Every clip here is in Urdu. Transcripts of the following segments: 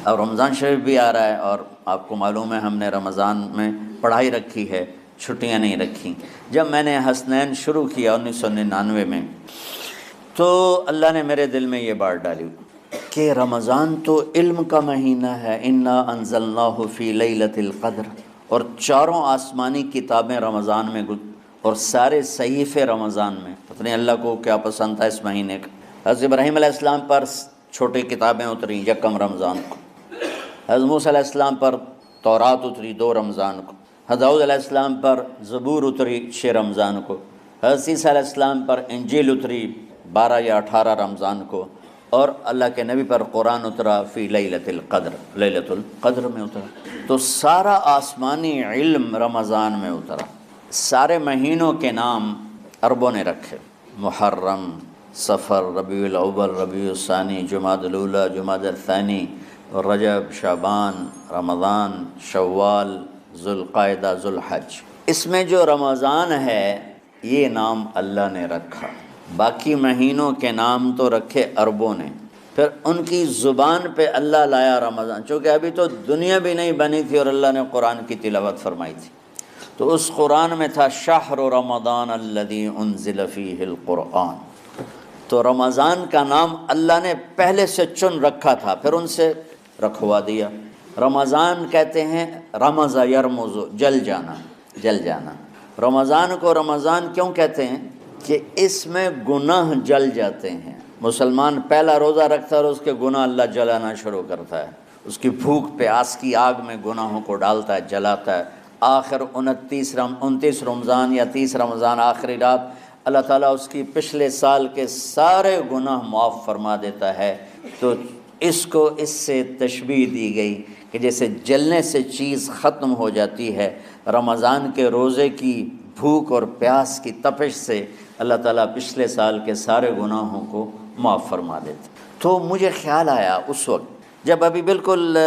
اب رمضان شریف بھی آ رہا ہے، اور آپ کو معلوم ہے ہم نے رمضان میں پڑھائی رکھی ہے، چھٹیاں نہیں رکھی۔ جب میں نے حسنین شروع کیا 1999 میں، تو اللہ نے میرے دل میں یہ بات ڈالی کہ رمضان تو علم کا مہینہ ہے، انا انزلناہ فی لیلۃ القدر، اور چاروں آسمانی کتابیں رمضان میں اور سارے صحیفے رمضان میں۔ پتہ نہیں اللہ کو کیا پسند تھا اس مہینے کا۔ حضرت ابراہیم علیہ السلام پر چھوٹی کتابیں اتریں یکم رمضان کو، حضرت موسیٰ علیہ السلام پر تورات اتری 2 رمضان کو، حضرت داؤد علیہ السلام پر زبور اتری 6 رمضان کو، حضرت عیسیٰ علیہ السلام پر انجیل اتری 12 یا 18 رمضان کو، اور اللہ کے نبی پر قرآن اترا فی لیلۃ القدر، لیلۃ القدر میں اترا۔ تو سارا آسمانی علم رمضان میں اترا۔ سارے مہینوں کے نام عربوں نے رکھے، محرم، صفر، ربیع الاول، ربیع الثانی، جمادی الاولیٰ، جمادی الثانی، رجب، شعبان، رمضان، شوال، ذوالقعدہ، ذوالحج۔ اس میں جو رمضان ہے یہ نام اللہ نے رکھا، باقی مہینوں کے نام تو رکھے عربوں نے۔ پھر ان کی زبان پہ اللہ لایا رمضان، چونکہ ابھی تو دنیا بھی نہیں بنی تھی اور اللہ نے قرآن کی تلاوت فرمائی تھی، تو اس قرآن میں تھا شہر رمضان الذی انزل فیہ القرآن۔ تو رمضان کا نام اللہ نے پہلے سے چن رکھا تھا، پھر ان سے رکھوا دیا۔ رمضان کہتے ہیں رمض یرمز، جل جانا، جل جانا۔ رمضان کو رمضان کیوں کہتے ہیں؟ کہ اس میں گناہ جل جاتے ہیں۔ مسلمان پہلا روزہ رکھتا ہے اور اس کے گناہ اللہ جلانا شروع کرتا ہے، اس کی بھوک پیاس کی آگ میں گناہوں کو ڈالتا ہے، جلاتا ہے۔ آخر 29 رمضان یا 30 رمضان آخری رات اللہ تعالیٰ اس کی پچھلے سال کے سارے گناہ معاف فرما دیتا ہے۔ تو اس کو اس سے تشبیہ دی گئی کہ جیسے جلنے سے چیز ختم ہو جاتی ہے، رمضان کے روزے کی بھوک اور پیاس کی تپش سے اللہ تعالیٰ پچھلے سال کے سارے گناہوں کو معاف فرما دیتا۔ تو مجھے خیال آیا اس وقت جب ابھی بالکل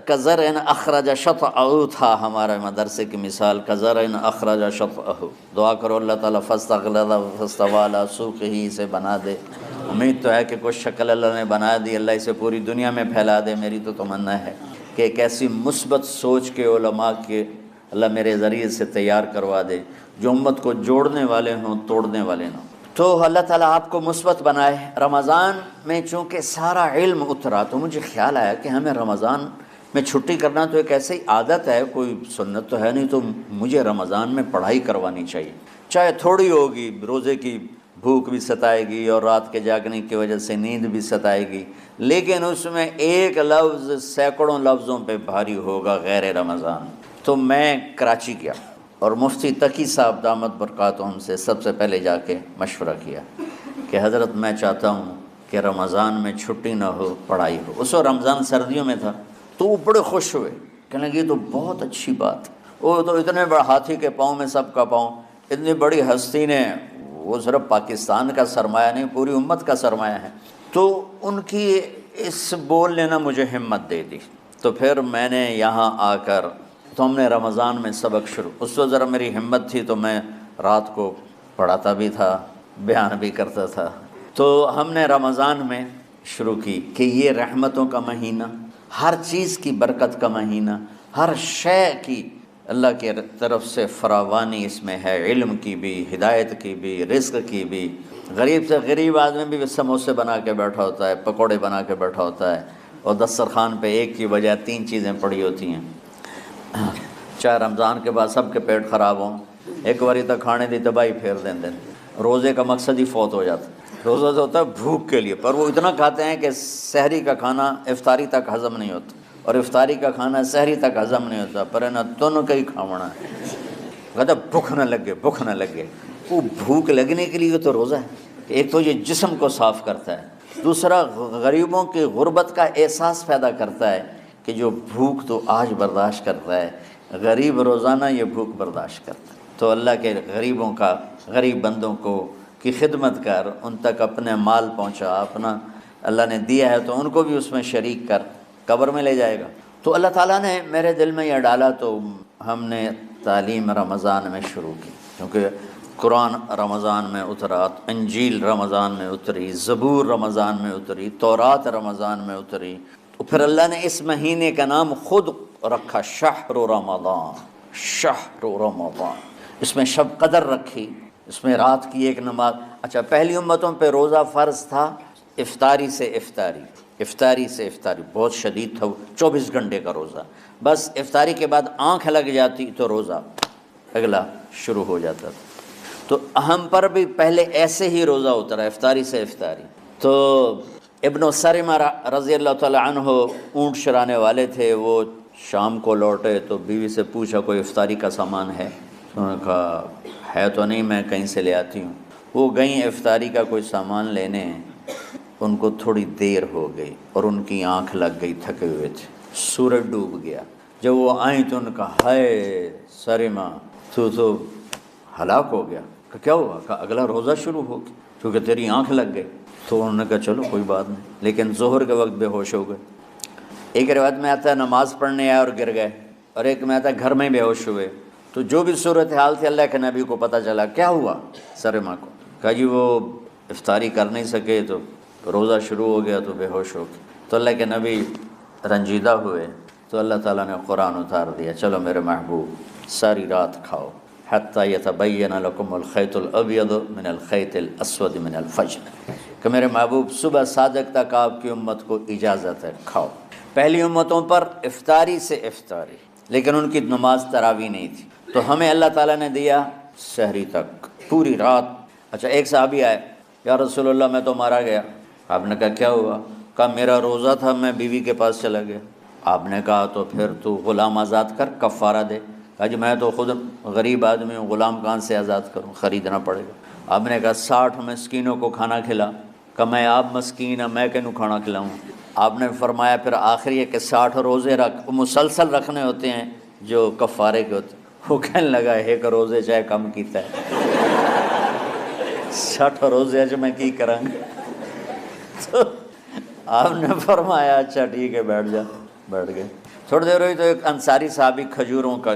کزرع اخرج شطأہ تھا، ہمارے مدرسے کی مثال کزرع اخرج شطأہ، دعا کرو اللہ تعالیٰ فاستغلظ فاستوى علی سوقہ، اسے بنا دے۔ امید تو ہے کہ کچھ شکل اللہ نے بنا دی، اللہ اسے پوری دنیا میں پھیلا دے۔ میری تو تمنا ہے کہ ایک ایسی مثبت سوچ کے علماء کے اللہ میرے ذریعے سے تیار کروا دے جو امت کو جوڑنے والے ہوں، توڑنے والے نہ ہوں۔ تو اللہ تعالیٰ آپ کو مثبت بنائے۔ رمضان میں چونکہ سارا علم اترا تو مجھے خیال آیا کہ ہمیں رمضان میں چھٹی کرنا تو ایک ایسی عادت ہے، کوئی سنت تو ہے نہیں، تو مجھے رمضان میں پڑھائی کروانی چاہیے، چاہے تھوڑی ہوگی، روزے کی بھوک بھی ستائے گی اور رات کے جاگنے کی وجہ سے نیند بھی ستائے گی، لیکن اس میں ایک لفظ سینکڑوں لفظوں پہ بھاری ہوگا، غیر رمضان۔ تو میں کراچی گیا اور مفتی تقی صاحب دامت برکاتہم سے سب سے پہلے جا کے مشورہ کیا کہ حضرت میں چاہتا ہوں کہ رمضان میں چھٹی نہ ہو، پڑھائی ہو۔ اس وقت رمضان سردیوں میں تھا، تو وہ بڑے خوش ہوئے، کہنے لگے یہ تو بہت اچھی بات، وہ تو اتنے بڑے ہاتھی کے پاؤں میں سب کا پاؤں، اتنی بڑی ہستی نے، وہ صرف پاکستان کا سرمایہ نہیں پوری امت کا سرمایہ ہے۔ تو ان کی اس بولنے نے مجھے ہمت دے دی۔ تو پھر میں نے یہاں آ کر تو ہم نے رمضان میں سبق شروع، اس وقت ذرا میری ہمت تھی تو میں رات کو پڑھاتا بھی تھا، بیان بھی کرتا تھا۔ تو ہم نے رمضان میں شروع کی کہ یہ رحمتوں کا مہینہ، ہر چیز کی برکت کا مہینہ، ہر شے کی اللہ کے طرف سے فراوانی اس میں ہے، علم کی بھی، ہدایت کی بھی، رزق کی بھی۔ غریب سے غریب آدمی بھی سموسے بنا کے بیٹھا ہوتا ہے، پکوڑے بنا کے بیٹھا ہوتا ہے، اور دسترخوان پہ ایک کی بجائے 3 چیزیں پڑی ہوتی ہیں۔ چاہے رمضان کے بعد سب کے پیٹ خراب ہوں، ایک باری تک کھانے دی تباہی پھیر دیں۔ روزے کا مقصد ہی فوت ہو جاتا ہے۔ روزہ جو ہوتا ہے بھوک کے لیے، پر وہ اتنا کھاتے ہیں کہ سحری کا کھانا افطاری تک ہضم نہیں ہوتا، اور افطاری کا کھانا سحری تک ہضم نہیں ہوتا، پر نہ تن کا ہی کھاونا ہے، کہتا بھوک نہ لگے، بھوک نہ لگے۔ وہ بھوک لگنے کے لیے تو روزہ ہے، ایک تو یہ جسم کو صاف کرتا ہے، دوسرا غریبوں کی غربت کا احساس پیدا کرتا ہے کہ جو بھوک تو آج برداشت کرتا ہے، غریب روزانہ یہ بھوک برداشت کرتا ہے۔ تو اللہ کے غریبوں کا، غریب بندوں کو کی خدمت کر، ان تک اپنے مال پہنچا، اپنا اللہ نے دیا ہے تو ان کو بھی اس میں شریک کر، قبر میں لے جائے گا۔ تو اللہ تعالیٰ نے میرے دل میں یہ ڈالا، تو ہم نے تعلیم رمضان میں شروع کی، کیونکہ قرآن رمضان میں اترا، انجیل رمضان میں اتری، زبور رمضان میں اتری، تورات رمضان میں اتری، پھر اللہ نے اس مہینے کا نام خود رکھا شہر رمضان، شہر رمضان، اس میں شب قدر رکھی، اس میں رات کی ایک نماز۔ اچھا، پہلی امتوں پہ روزہ فرض تھا افطاری سے افطاری، افطاری سے افطاری، بہت شدید تھا، 24 گھنٹے کا روزہ، بس افطاری کے بعد آنکھ لگ جاتی تو روزہ اگلا شروع ہو جاتا تھا۔ تو ہم پر بھی پہلے ایسے ہی روزہ اترا، افطاری سے افطاری۔ تو ابن سرمہ رضی اللہ تعالی عنہ اونٹ چرانے والے تھے، وہ شام کو لوٹے تو بیوی سے پوچھا کوئی افطاری کا سامان ہے؟ انہوں نے کہا ہے تو نہیں، میں کہیں سے لے آتی ہوں۔ وہ گئیں افطاری کا کوئی سامان لینے، ان کو تھوڑی دیر ہو گئی اور ان کی آنکھ لگ گئی، تھکے ہوئے تھے، سورج ڈوب گیا۔ جب وہ آئیں تو ان کا ہائے سرمہ تو ہلاک ہو گیا۔ کہ کیا ہوا؟ کہا اگلا روزہ شروع ہو گیا کیونکہ تیری آنکھ لگ گئی۔ تو انہوں نے کہا چلو کوئی بات نہیں، لیکن ظہر کے وقت بے ہوش ہو گئے۔ ایک روایت میں آتا ہے نماز پڑھنے آئے اور گر گئے، اور ایک میں آتا ہے گھر میں بے ہوش ہوئے۔ تو جو بھی صورتحال تھی اللہ کے نبی کو پتہ چلا۔ کیا ہوا سرمہ کو؟ کہا جی وہ افطاری کر نہیں سکے تو روزہ شروع ہو گیا تو بے ہوش ہو گئے۔ تو اللہ کے نبی رنجیدہ ہوئے، تو اللہ تعالیٰ نے قرآن اتار دیا، چلو میرے محبوب ساری رات کھاؤ، حتیٰ یتبین لکم الخیط الابیض من الخیط الاسود من الفجر، کہ میرے محبوب صبح صادق تک آپ کی امت کو اجازت ہے کھاؤ۔ پہلی امتوں پر افطاری سے افطاری، لیکن ان کی نماز تراویح نہیں تھی، تو ہمیں اللہ تعالیٰ نے دیا سحری تک پوری رات۔ اچھا، ایک صحابی آئے، یا رسول اللہ میں تو مارا گیا۔ آپ نے کہا کیا ہوا؟ کہا میرا روزہ تھا، میں بیوی کے پاس چلا گیا۔ آپ نے کہا تو پھر تو غلام آزاد کر، کفارہ دے۔ کہا جی میں تو خود غریب آدمی ہوں، غلام کہاں سے آزاد کروں، خریدنا پڑے گا۔ آپ نے کہا 60 مسکینوں کو کھانا کھلا۔ کہ میں آپ مسکین ہیں، میں کینوں کھانا کھلاؤں؟ آپ نے فرمایا پھر آخری ہے کہ 60 روزے رکھ، مسلسل رکھنے ہوتے ہیں جو کفارے کے ہوتے ہیں۔ وہ کہنے لگا ایک روزے چاہے کم کیتا ہے 60 روزے جو میں کی کروں گا۔ تو آپ نے فرمایا اچھا ٹھیک ہے بیٹھ جا، بیٹھ گئے۔ تھوڑی دیر ہوئی تو ایک انصاری صحابی کھجوروں کا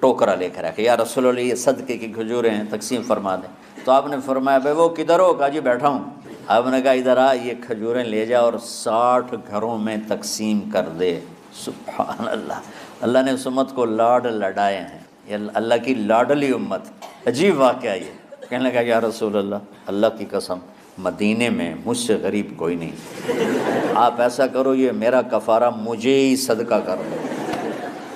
ٹوکرا لے کر آ کہ یا رسول اللہ یہ صدقے کی کھجوریں ہیں، تقسیم فرما دیں۔ تو آپ نے فرمایا بھائی وہ کدھر ہو؟ کہا جی بیٹھا ہوں۔ آپ نے کہا ادھر آ، یہ کھجوریں لے جا اور 60 گھروں میں تقسیم کر دے۔ سبحان اللہ، اللہ نے اس امت کو لاڈ لڈائے ہیں، یہ اللہ کی لاڈلی امت۔ عجیب واقعہ یہ، کہنے لگا یا رسول اللہ، اللہ کی قسم مدینے میں مجھ سے غریب کوئی نہیں، آپ ایسا کرو یہ میرا کفارہ مجھے ہی صدقہ کر دو۔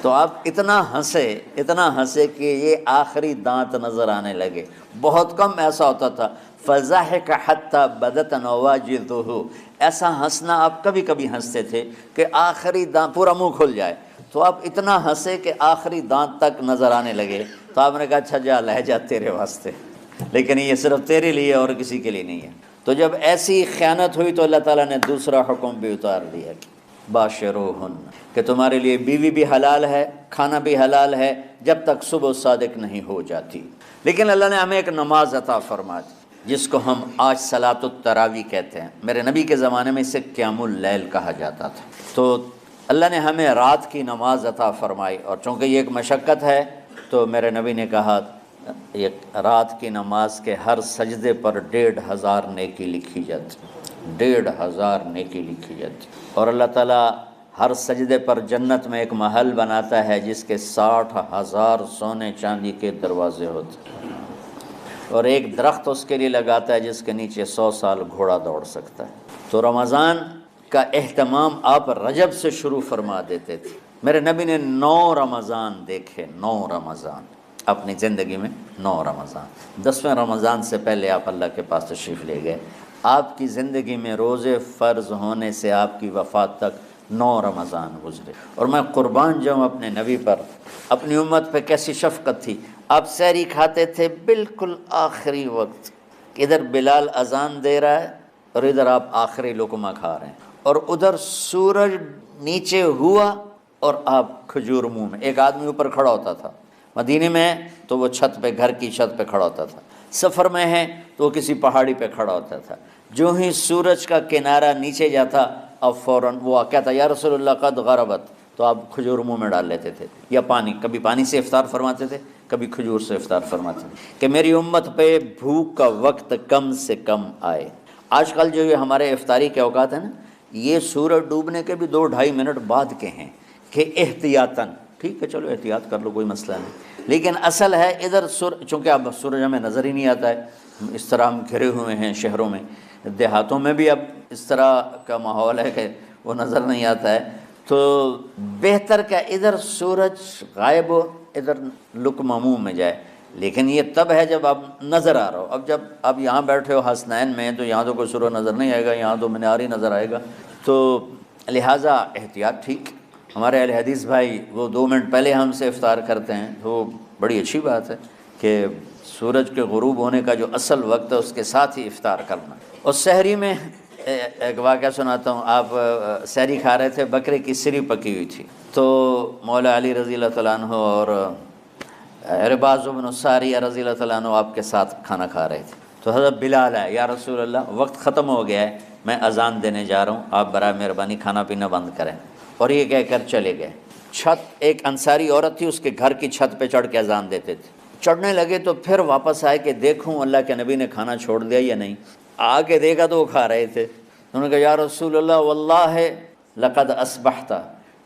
تو آپ اتنا ہنسے کہ یہ آخری دانت نظر آنے لگے۔ بہت کم ایسا ہوتا تھا، فضحک حتی بدت نواجذہ، ایسا ہنسنا آپ کبھی کبھی ہنستے تھے کہ آخری دانت پورا منہ کھل جائے، تو آپ اتنا ہنسے کہ آخری دانت تک نظر آنے لگے۔ تو آپ نے کہا اچھا جا لے جا تیرے واسطے، لیکن یہ صرف تیرے لیے اور کسی کے لیے نہیں ہے۔ تو جب ایسی خیانت ہوئی تو اللہ تعالیٰ نے دوسرا حکم بھی اتار دیا، باشروہن، کہ تمہارے لیے بیوی بھی حلال ہے، کھانا بھی حلال ہے جب تک صبح صادق نہیں ہو جاتی۔ لیکن اللہ نے ہمیں ایک نماز عطا فرما دی جس کو ہم آج صلاۃ التراویح کہتے ہیں۔ میرے نبی کے زمانے میں اسے قیام اللیل کہا جاتا تھا۔ تو اللہ نے ہمیں رات کی نماز عطا فرمائی، اور چونکہ یہ ایک مشقت ہے تو میرے نبی نے کہا یہ رات کی نماز کے ہر سجدے پر 1500 نیکی لکھی جاتی، 1500 نیکی لکھی جاتی، اور اللہ تعالیٰ ہر سجدے پر جنت میں ایک محل بناتا ہے جس کے 60,000 سونے چاندی کے دروازے ہوتے ہیں، اور ایک درخت اس کے لیے لگاتا ہے جس کے نیچے 100 سال گھوڑا دوڑ سکتا ہے۔ تو رمضان کا اہتمام آپ رجب سے شروع فرما دیتے تھے۔ میرے نبی نے 9 رمضان دیکھے، 9 رمضان اپنی زندگی میں، 9 رمضان۔ 10ویں رمضان سے پہلے آپ اللہ کے پاس تشریف لے گئے۔ آپ کی زندگی میں روزے فرض ہونے سے آپ کی وفات تک 9 رمضان گزرے، اور میں قربان جاؤں اپنے نبی پر، اپنی امت پہ کیسی شفقت تھی۔ آپ سحری کھاتے تھے بالکل آخری وقت، ادھر بلال اذان دے رہا ہے اور ادھر آپ آخری لقمہ کھا رہے ہیں، اور ادھر سورج نیچے ہوا اور آپ کھجور منہ میں۔ ایک آدمی اوپر کھڑا ہوتا تھا مدینے میں تو وہ چھت پہ، گھر کی چھت پہ کھڑا ہوتا تھا، سفر میں ہے تو وہ کسی پہاڑی پہ کھڑا ہوتا تھا۔ جو ہی سورج کا کنارہ نیچے جاتا اب فوراً وہ کہتا یا رسول اللہ قد غربت، تو آپ کھجور منہ میں ڈال لیتے تھے، یا پانی، کبھی پانی سے افطار فرماتے تھے، کبھی کھجور سے افطار فرماتے تھے، کہ میری امت پہ بھوک کا وقت کم سے کم آئے۔ آج کل جو یہ ہمارے افطاری کے اوقات ہیں نا، یہ سورج ڈوبنے کے بھی 2-2.5 منٹ بعد کے ہیں کہ احتیاطاً، ٹھیک ہے چلو احتیاط کر لو کوئی مسئلہ نہیں، لیکن اصل ہے ادھر چونکہ اب سورج ہمیں نظر ہی نہیں آتا ہے، اس طرح ہم گھرے ہوئے ہیں شہروں میں، دیہاتوں میں بھی اب اس طرح کا ماحول ہے کہ وہ نظر نہیں آتا ہے، تو بہتر کہ ادھر سورج غائب ہو ادھر لک معموم میں جائے، لیکن یہ تب ہے جب آپ نظر آ رہا ہو۔ اب جب آپ یہاں بیٹھے ہو حسنین میں تو یہاں تو کوئی سورج نظر نہیں آئے گا، یہاں تو مینار ہی نظر آئے گا، تو لہٰذا احتیاط ٹھیک۔ ہمارے اہل حدیث بھائی وہ 2 منٹ پہلے ہم سے افطار کرتے ہیں، تو بڑی اچھی بات ہے کہ سورج کے غروب ہونے کا جو اصل وقت ہے اس کے ساتھ ہی افطار کرنا۔ اور سحری میں ایک واقعہ سناتا ہوں، آپ سحری کھا رہے تھے، بکرے کی سری پکی ہوئی تھی، تو مولا علی رضی اللہ تعالیٰ عنہ اور عرباض بن ساریہ رضی اللہ تعالیٰ عنہ آپ کے ساتھ کھانا کھا رہے تھے، تو حضرت بلال ہے، یا رسول اللہ وقت ختم ہو گیا ہے، میں اذان دینے جا رہا ہوں، آپ برائے مہربانی کھانا پینا بند کریں، اور یہ کہہ کر چلے گئے۔ چھت، ایک انصاری عورت تھی، اس کے گھر کی چھت پہ چڑھ کے اذان دیتے تھے، چڑھنے لگے تو پھر واپس آئے کہ دیکھوں اللہ کے نبی نے کھانا چھوڑ دیا یا نہیں، آ کے دیکھا تو وہ کھا رہے تھے، انہوں نے کہا یا رسول اللہ واللہ لقد اصبحت،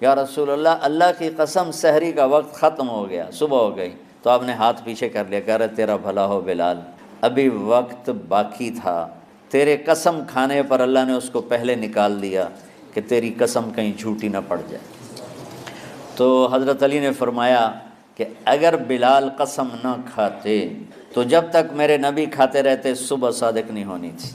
یا رسول اللہ اللہ کی قسم سحری کا وقت ختم ہو گیا، صبح ہو گئی۔ تو آپ نے ہاتھ پیچھے کر لیا، کہہ رہے تیرا بھلا ہو بلال، ابھی وقت باقی تھا، تیرے قسم کھانے پر اللہ نے اس کو پہلے نکال دیا کہ تیری قسم کہیں جھوٹی نہ پڑ جائے۔ تو حضرت علی نے فرمایا کہ اگر بلال قسم نہ کھاتے تو جب تک میرے نبی کھاتے رہتے صبح صادق نہیں ہونی تھی،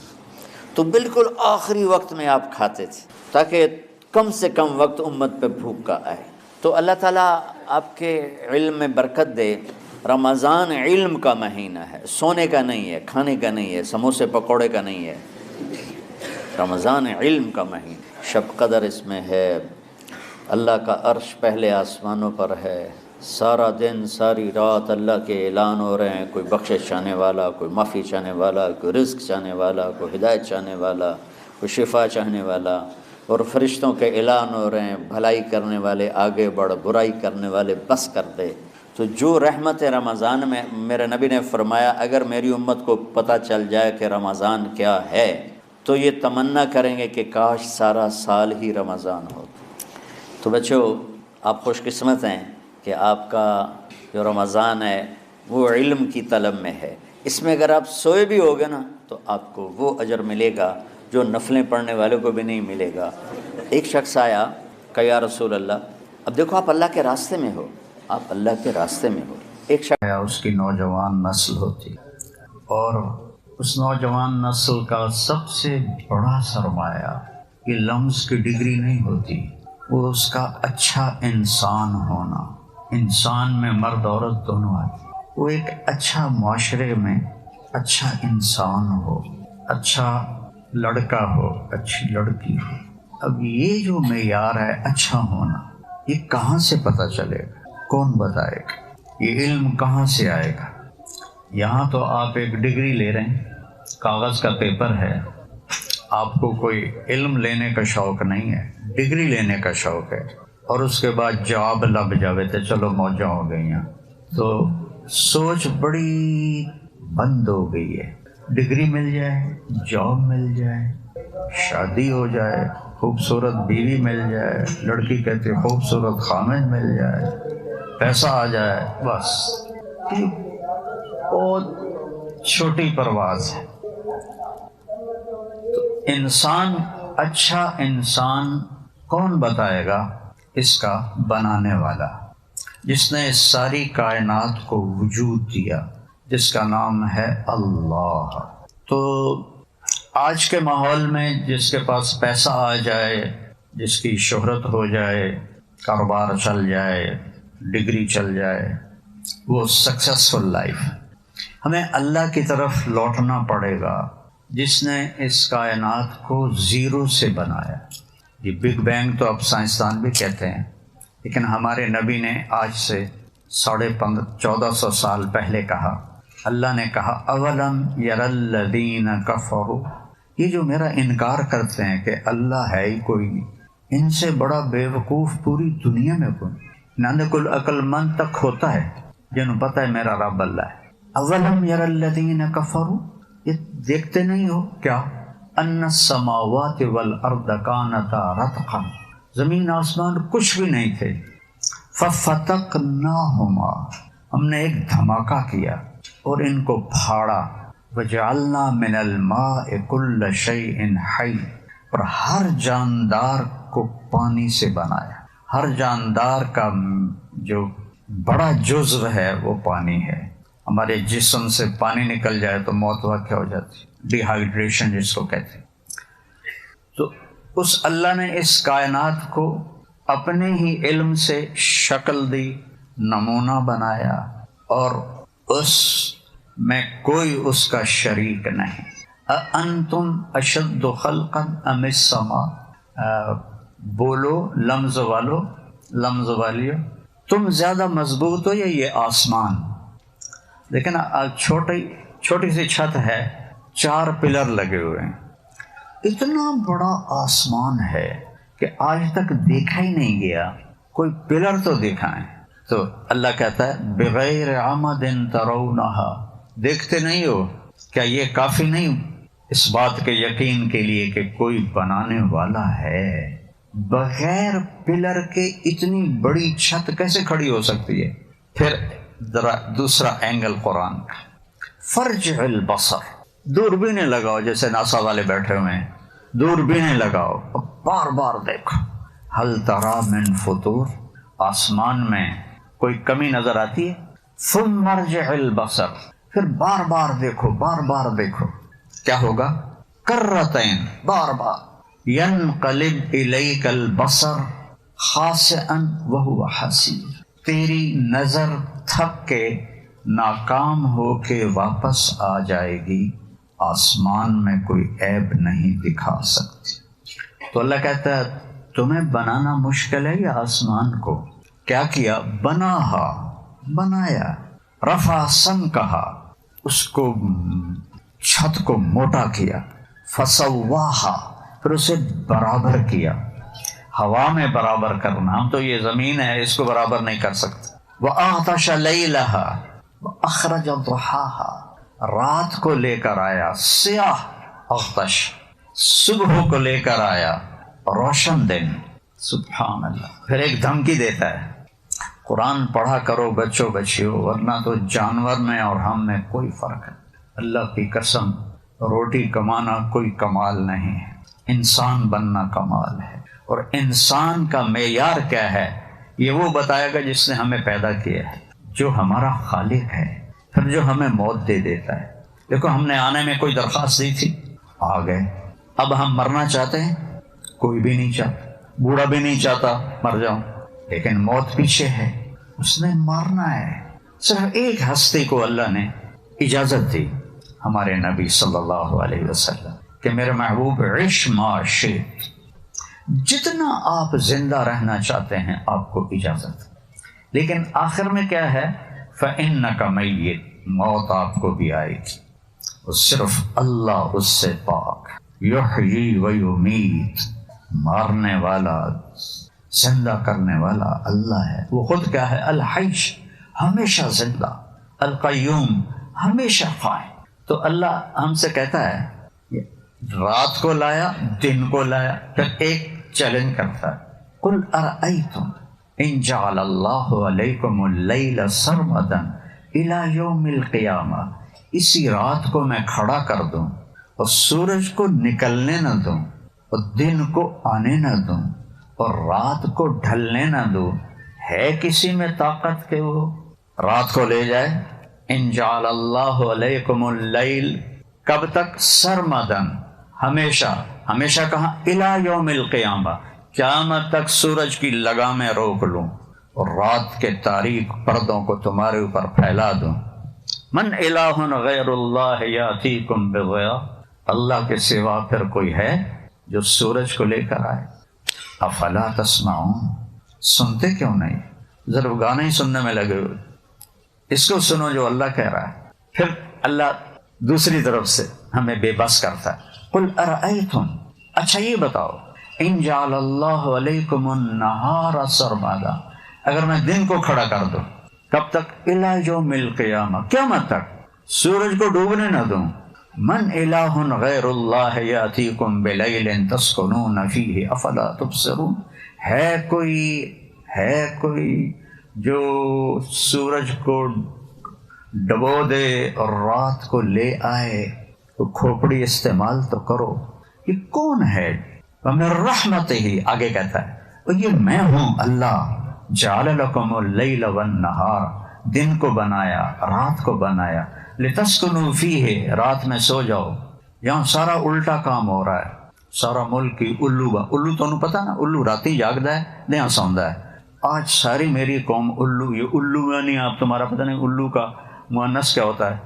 تو بالکل آخری وقت میں آپ کھاتے تھے تاکہ کم سے کم وقت امت پہ بھوک کا آئے۔ تو اللہ تعالیٰ آپ کے علم میں برکت دے۔ رمضان علم کا مہینہ ہے، سونے کا نہیں ہے، کھانے کا نہیں ہے، سموسے پکوڑے کا نہیں ہے، رمضان علم کا مہینہ، شب قدر اس میں ہے، اللہ کا عرش پہلے آسمانوں پر ہے، سارا دن ساری رات اللہ کے اعلان ہو رہے ہیں، کوئی بخشش چاہنے والا، کوئی معافی چاہنے والا، کوئی رزق چاہنے والا، کوئی ہدایت چاہنے والا، کوئی شفا چاہنے والا، اور فرشتوں کے اعلان ہو رہے ہیں، بھلائی کرنے والے آگے بڑھ، برائی کرنے والے بس کر دے۔ تو جو رحمت رمضان میں، میرے نبی نے فرمایا اگر میری امت کو پتہ چل جائے کہ رمضان کیا ہے تو یہ تمنا کریں گے کہ کاش سارا سال ہی رمضان ہو۔ تو بچوں آپ خوش قسمت ہیں کہ آپ کا جو رمضان ہے وہ علم کی طلب میں ہے، اس میں اگر آپ سوئے بھی ہوگے نا تو آپ کو وہ اجر ملے گا جو نفلیں پڑھنے والوں کو بھی نہیں ملے گا۔ ایک شخص آیا کہ یا رسول اللہ، اب دیکھو آپ اللہ کے راستے میں ہو، آپ اللہ کے راستے میں ہو، ایک شخص اس کی نوجوان نسل ہوتی، اور اس نوجوان نسل کا سب سے بڑا سرمایہ یہ لمس کی ڈگری نہیں ہوتی، وہ اس کا اچھا انسان ہونا۔ انسان میں مرد عورت دونوں آتے، وہ ایک اچھا معاشرے میں اچھا انسان ہو، اچھا لڑکا ہو، اچھی لڑکی ہو۔ اب یہ جو معیار ہے اچھا ہونا، یہ کہاں سے پتہ چلے گا؟ کون بتائے گا؟ یہ علم کہاں سے آئے گا؟ یہاں تو آپ ایک ڈگری لے رہے ہیں، کاغذ کا پیپر ہے، آپ کو کوئی علم لینے کا شوق نہیں ہے، ڈگری لینے کا شوق ہے، اور اس کے بعد جاب لگ جاوے تو چلو موجاں ہو گئی ہیں، تو سوچ بڑی بند ہو گئی ہے۔ ڈگری مل جائے، جاب مل جائے، شادی ہو جائے، خوبصورت بیوی مل جائے، لڑکی کہتے خوبصورت خامد مل جائے، پیسہ آ جائے، بس یہ بہت چھوٹی پرواز ہے۔ تو انسان، اچھا انسان کون بتائے گا؟ اس کا بنانے والا، جس نے اس ساری کائنات کو وجود دیا، جس کا نام ہے اللہ۔ تو آج کے ماحول میں جس کے پاس پیسہ آ جائے، جس کی شہرت ہو جائے، کاروبار چل جائے، ڈگری چل جائے، وہ سکسیسفل لائف۔ ہمیں اللہ کی طرف لوٹنا پڑے گا جس نے اس کائنات کو زیرو سے بنایا۔ یہ بگ بینگ تو اب سائنسدان بھی کہتے ہیں، لیکن ہمارے نبی نے آج سے 1450 سال پہلے کہا، اللہ نے کہا اولم یر الذین کفروا، یہ جو میرا انکار کرتے ہیں کہ اللہ ہے ہی کوئی نہیں، ان سے بڑا بے وقوف پوری دنیا میں کوئی نہیں۔ کل عقل مند تک ہوتا ہے جنہوں پتہ ہے میرا رب اللہ ہے۔ اولم یر الذین کفروا، یہ دیکھتے نہیں ہو کیا ان السماوات والارض کانتا رتقا، زمین آسمان کچھ بھی نہیں تھے، ففتقناہما، ہم نے ایک دھماکہ کیا اور ان کو پھاڑا، وجعلنا من الماء کل شیء حی، اور ہر جاندار کو پانی سے بنایا، ہر جاندار کا جو بڑا جزو ہے وہ پانی ہے۔ ہمارے جسم سے پانی نکل جائے تو موت واقع ہو جاتی، ڈی ہائیڈریشن جس کو کہتے ہیں۔ تو اس اللہ نے اس کائنات کو اپنے ہی علم سے شکل دی، نمونہ بنایا، اور اس میں کوئی اس کا شریک نہیں۔ اَأَنْتُمْ أَشَدُّ خَلْقًا أَمِ السَّمَاءُ، بولو لمز والو، لمز والیو، تم زیادہ مضبوط ہو یا یہ آسمان؟ لیکن چھوٹی سی چھت ہے، 4 پلر لگے ہوئے ہیں، اتنا بڑا آسمان ہے کہ آج تک دیکھا ہی نہیں گیا، کوئی پلر تو دکھائیں۔ تو اللہ کہتا ہے بغیر عمد ترونہا، دیکھتے نہیں ہو کیا یہ کافی نہیں اس بات کے یقین کے لیے کہ کوئی بنانے والا ہے؟ بغیر پلر کے اتنی بڑی چھت کیسے کھڑی ہو سکتی ہے؟ پھر ذرا دوسرا اینگل قرآن کا، فرجع البصر، دوربینیں لگاؤ، جیسے ناسا والے بیٹھے ہوئے ہیں، دوربینیں لگاؤ اور بار بار دیکھو، هل ترى من فطور، آسمان میں کوئی کمی نظر آتی ہے؟ ثم ارجع البصر، پھر بار بار دیکھو، بار بار دیکھو، کیا ہوگا؟ کرتین، بار بار، ینقلب الیک البصر خاسئا وهو حسیر، تیری نظر تھک کے ناکام ہو کے واپس آ جائے گی، آسمان میں کوئی عیب نہیں دکھا سکتی۔ تو اللہ کہتا ہے تمہیں بنانا مشکل ہے یا آسمان کو؟ کیا کیا؟ بنایا، رفع سمکہا، اس کو چھت کو موٹا کیا، فسواہا، پھر اسے برابر کیا۔ ہوا میں برابر کرنا، ہم تو یہ زمین ہے اس کو برابر نہیں کر سکتے۔ وَأَغْطَشَ لَيْلَهَا وَأَخْرَجَ ضُحَاهَا، رات کو لے کر آیا سیاہ اغتش، صبح کو لے کر آیا روشن دن، سبحان اللہ۔ پھر ایک دھمکی دیتا ہے، قرآن پڑھا کرو بچوں بچیوں، ورنہ تو جانور میں اور ہم میں کوئی فرق ہے۔ اللہ کی قسم، روٹی کمانا کوئی کمال نہیں ہے، انسان بننا کمال ہے۔ اور انسان کا معیار کیا ہے یہ وہ بتائے گا جس نے ہمیں پیدا کیا ہے، جو ہمارا خالق ہے، پھر جو ہمیں موت دے دیتا ہے۔ دیکھو ہم نے آنے میں کوئی درخواست دی تھی، آ گئے۔ اب ہم مرنا چاہتے ہیں؟ کوئی بھی نہیں چاہتا، بوڑھا بھی نہیں چاہتا مر جاؤں، لیکن موت پیچھے ہے، اس نے مارنا ہے۔ صرف ایک ہستی کو اللہ نے اجازت دی، ہمارے نبی صلی اللہ علیہ وسلم، کہ میرے محبوب عش ما شئت، جتنا آپ زندہ رہنا چاہتے ہیں آپ کو اجازت، لیکن آخر میں کیا ہے؟ فَإِنَّكَ مَيِّتٌ، موت آپ کو بھی آئے گی، اور صرف اللہ اس سے پاک، یحیی و یمیت، مارنے والا زندہ کرنے والا اللہ ہے۔ وہ خود کیا ہے؟ الحی، ہمیشہ زندہ، القیوم، ہمیشہ قائم۔ تو اللہ ہم سے کہتا ہے رات کو لایا، دن کو لایا، پھر ایک چیلنج کرتا ہے، قل ارأیتم ان جعل اللہ علیکم اللیل سرمدا الی یوم القیامہ، اسی رات کو میں کھڑا کر دوں اور سورج کو نکلنے نہ دوں اور دن کو آنے نہ دوں اور رات کو ڈھلنے نہ دوں، ہے کسی میں طاقت کہ وہ رات کو لے جائے؟ ان جعل اللہ علیکم اللیل، کب تک؟ سرمدن، ہمیشہ، ہمیشہ کہاں؟ الی یوم القیامہ، قیامت تک سورج کی لگامیں روک لوں اور رات کے تاریک پردوں کو تمہارے اوپر پھیلا دوں۔ من الہ غیر اللہ یاتیکم بضیاء، اللہ کے سوا پھر کوئی ہے جو سورج کو لے کر آئے؟ افلا تسمعون، سنتے کیوں نہیں؟ ضرور گانا ہی سننے میں لگے ہوئے، اس کو سنو جو اللہ کہہ رہا ہے۔ پھر اللہ دوسری طرف سے ہمیں بے بس کرتا ہے، قل ارأیتم، اچھا یہ بتاؤ، ان جعل اللہ علیکم النہار سرمدا، اگر میں دن کو کھڑا کر دوں، کب تک؟ الی یوم القیامہ، قیامت تک، سورج کو ڈوبنے نہ دوں، من الہ غیر اللہ یاتیکم بلیل تسکنون فیہ افلا تبصرون، ہے کوئی جو سورج کو ڈبو دے اور رات کو لے آئے، تو کھوپڑی استعمال تو کرو، یہ کون ہے؟ وَمِن رَحْمَتِهِ، آگے کہتا ہے اور یہ میں ہوں اللہ، جعل لکم اللیل والنہار، دن کو بنایا رات کو بنایا، لتسکنوا فیہ، رات میں سو جاؤ۔ یہاں سارا الٹا کام ہو رہا ہے، سارا ملک کی الو تو پتہ نا، الو راتی جاگدا ہے دیاں سوندا ہے۔ آج ساری میری قوم الو، یہ الو یعنی آپ تمہارا پتہ نہیں الو کا مؤنث کیا ہوتا ہے،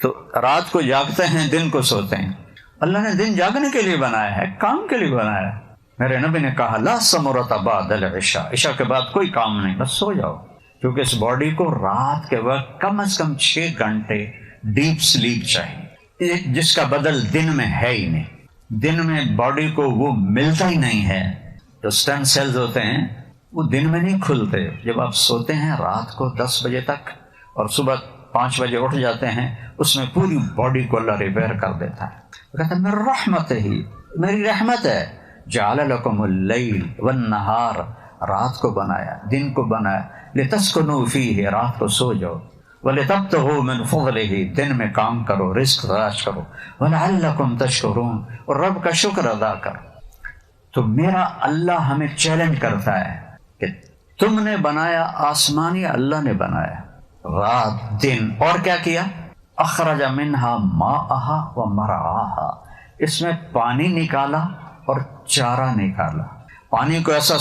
تو رات کو جاگتے ہیں دن کو سوتے ہیں۔ اللہ نے دن جاگنے کے لیے بنایا ہے، کام کے لیے بنایا ہے۔ میرے نبی نے کہا لا ثمرۃ بعد العشاء، عشاء کے بعد کوئی کام نہیں، بس سو جاؤ، کیونکہ اس باڈی کو رات کے وقت کم از کم 6 گھنٹے ڈیپ سلیپ چاہیے، جس کا بدل دن میں ہے ہی نہیں۔ دن میں باڈی کو وہ ملتا ہی نہیں ہے، جو سٹیم سیلز ہوتے ہیں وہ دن میں نہیں کھلتے۔ جب آپ سوتے ہیں رات کو 10 بجے تک اور صبح 5 بجے اٹھ جاتے ہیں، اس میں پوری باڈی کو اللہ ریپیئر کر دیتا ہے۔ کہتا ہے میری رحمت ہی، میری رحمت ہے، جعل لکم اللیل والنہار، رات کو بنایا دن کو بنایا، لتسکنوا فیہ، رات کو سو جاؤ، ولتبتغوا من فضلہ، دن میں کام کرو، رزق تلاش کرو، ولعلکم تشکرون، اور رب کا شکر ادا کرو۔ تو میرا اللہ ہمیں چیلنج کرتا ہے کہ تم نے بنایا آسمان یا اللہ نے بنایا؟ رات دن، اور کیا کیا؟ اخرج منہا ماءہا ومرعاہا، اس میں پانی نکالا اور چارہ نکالا۔ پانی کو ایسا،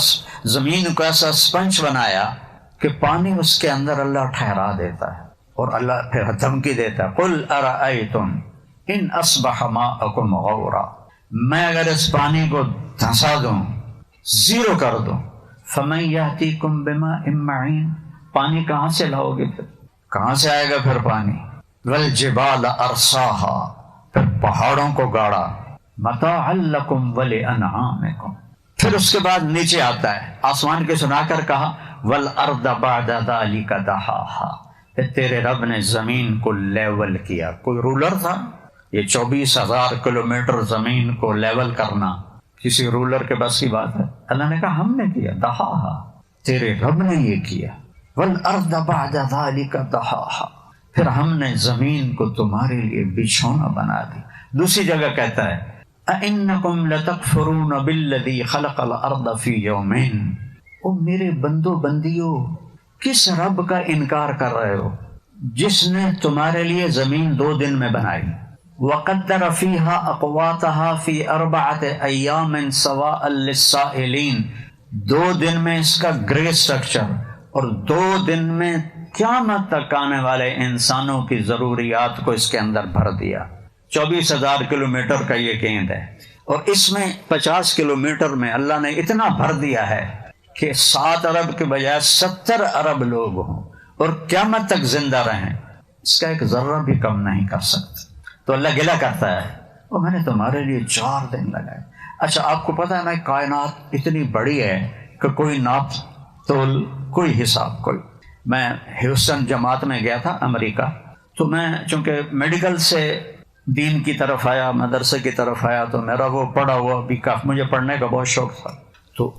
زمین کو ایسا سپنج بنایا کہ پانی اس کے اندر اللہ ٹھہرا دیتا ہے، اور اللہ پھر دھمکی دیتا ہے قل ارأیتم ان اصبح ماءکم غورا، میں اگر اس پانی کو دھنسا دوں، زیرو کر دوں، فمن یأتیکم بماء معین، پانی کہاں سے لاؤ گے؟ پھر کہاں سے آئے گا پھر پانی؟ والجبال ارساہا، پھر پہاڑوں کو گاڑا، متاعا لکم ولانعامکم، پھر اس کے بعد نیچے آتا ہے، آسمان کے سنا کر کہا والارض بعد ذلک دحاہا، پھر تیرے رب نے زمین کو لیول کیا۔ کوئی رولر تھا؟ یہ 24,000 کلومیٹر زمین کو لیول کرنا کسی رولر کے بس کی بات ہے؟ اللہ نے کہا ہم نے کیا، دحاہا، تیرے رب نے یہ کیا۔ والارض بعد ذلک دحاہا، پھر ہم نے زمین کو تمہارے لیے بچھونا بنا دی۔ دوسری جگہ کہتا ہے اَإِنَّكُمْ لَتَكْفُرُونَ بِالَّذِي خَلَقَ الْأَرْضَ فِي يَوْمَيْنِ، او میرے بندو بندیو، کس رب کا انکار کر رہے ہو جس نے تمہارے لیے زمین 2 دن میں بنائی؟ وَقَدَّرَ فِيهَا أَقْوَاتَهَا فِي 4 أَيَّامٍ سَوَاءً لِلسَّائِلِينَ، 2 دن میں اس کا گرے اسٹرکچر، اور 2 دن میں قیامت تک آنے والے انسانوں کی ضروریات کو اس کے اندر بھر دیا۔ 24,000 کلومیٹر کا یہ گیند ہے، اور اس میں 50 کلومیٹر میں اللہ نے اتنا بھر دیا ہے کہ 7 ارب کے بجائے 70 ارب لوگ ہوں اور قیامت تک زندہ رہیں، اس کا ایک ذرہ بھی کم نہیں کر سکتے۔ تو اللہ گلہ کرتا ہے اور میں نے تمہارے لیے 4 دن لگائے۔ اچھا آپ کو پتہ ہے نا کائنات اتنی بڑی ہے کہ کوئی ناپ تول، کوئی حساب، کوئی۔ میں ہیوسٹن جماعت میں گیا تھا امریکہ، تو میں چونکہ میڈیکل سے دین کی طرف آیا، مدرسے کی طرف آیا، تو میرا وہ پڑھا ہوا بھی کافی، مجھے پڑھنے کا بہت شوق تھا۔ تو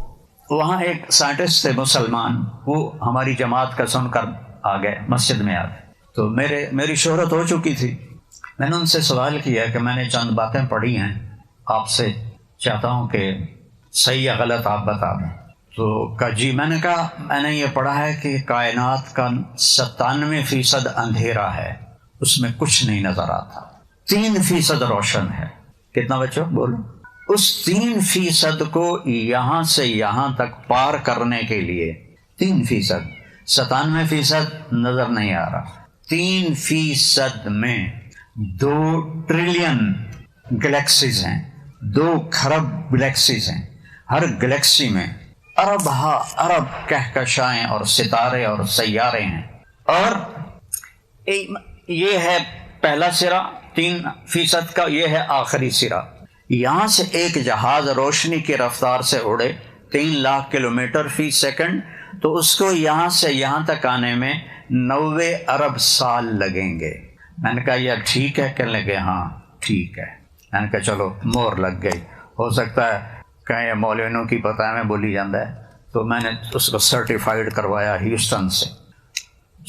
وہاں ایک سائنٹسٹ تھے مسلمان، وہ ہماری جماعت کا سن کر آ گئے، مسجد میں آ گئے۔ تو میری شہرت ہو چکی تھی۔ میں نے ان سے سوال کیا کہ میں نے چند باتیں پڑھی ہیں، آپ سے چاہتا ہوں کہ صحیح یا غلط آپ بتا دیں۔ تو کہا جی، میں نے کہا میں نے یہ پڑھا ہے کہ کائنات کا 97% اندھیرا ہے، اس میں کچھ نہیں نظر آتا، 3% روشن ہے۔ کتنا بچوں بولو؟ اس 3% کو یہاں سے یہاں تک پار کرنے کے لیے 3%، 97% نظر نہیں آ رہا، 3% میں 2 ٹریلین گلیکسیز ہیں، 2 کھرب گلیکسیز ہیں، ہر گلیکسی میں ارب ہا ارب کہکشائیں اور ستارے اور سیارے ہیں، اور یہ ہے پہلا سرا 3% کا، یہ ہے آخری سرا۔ یہاں سے ایک جہاز روشنی کی رفتار سے اڑے 3 لاکھ کلومیٹر فی سیکنڈ، تو اس کو یہاں سے یہاں تک آنے میں 90 ارب سال لگیں گے۔ میں نے کہا یہ ٹھیک ہے؟ کہنے لگے ہاں ٹھیک ہے. میں نے کہا چلو مور لگ گئی. ہو سکتا ہے کہیں مولویوں کی پتہ میں بولی جاتا ہے, تو میں نے اس کو سرٹیفائڈ کروایا ہیوسٹن سے.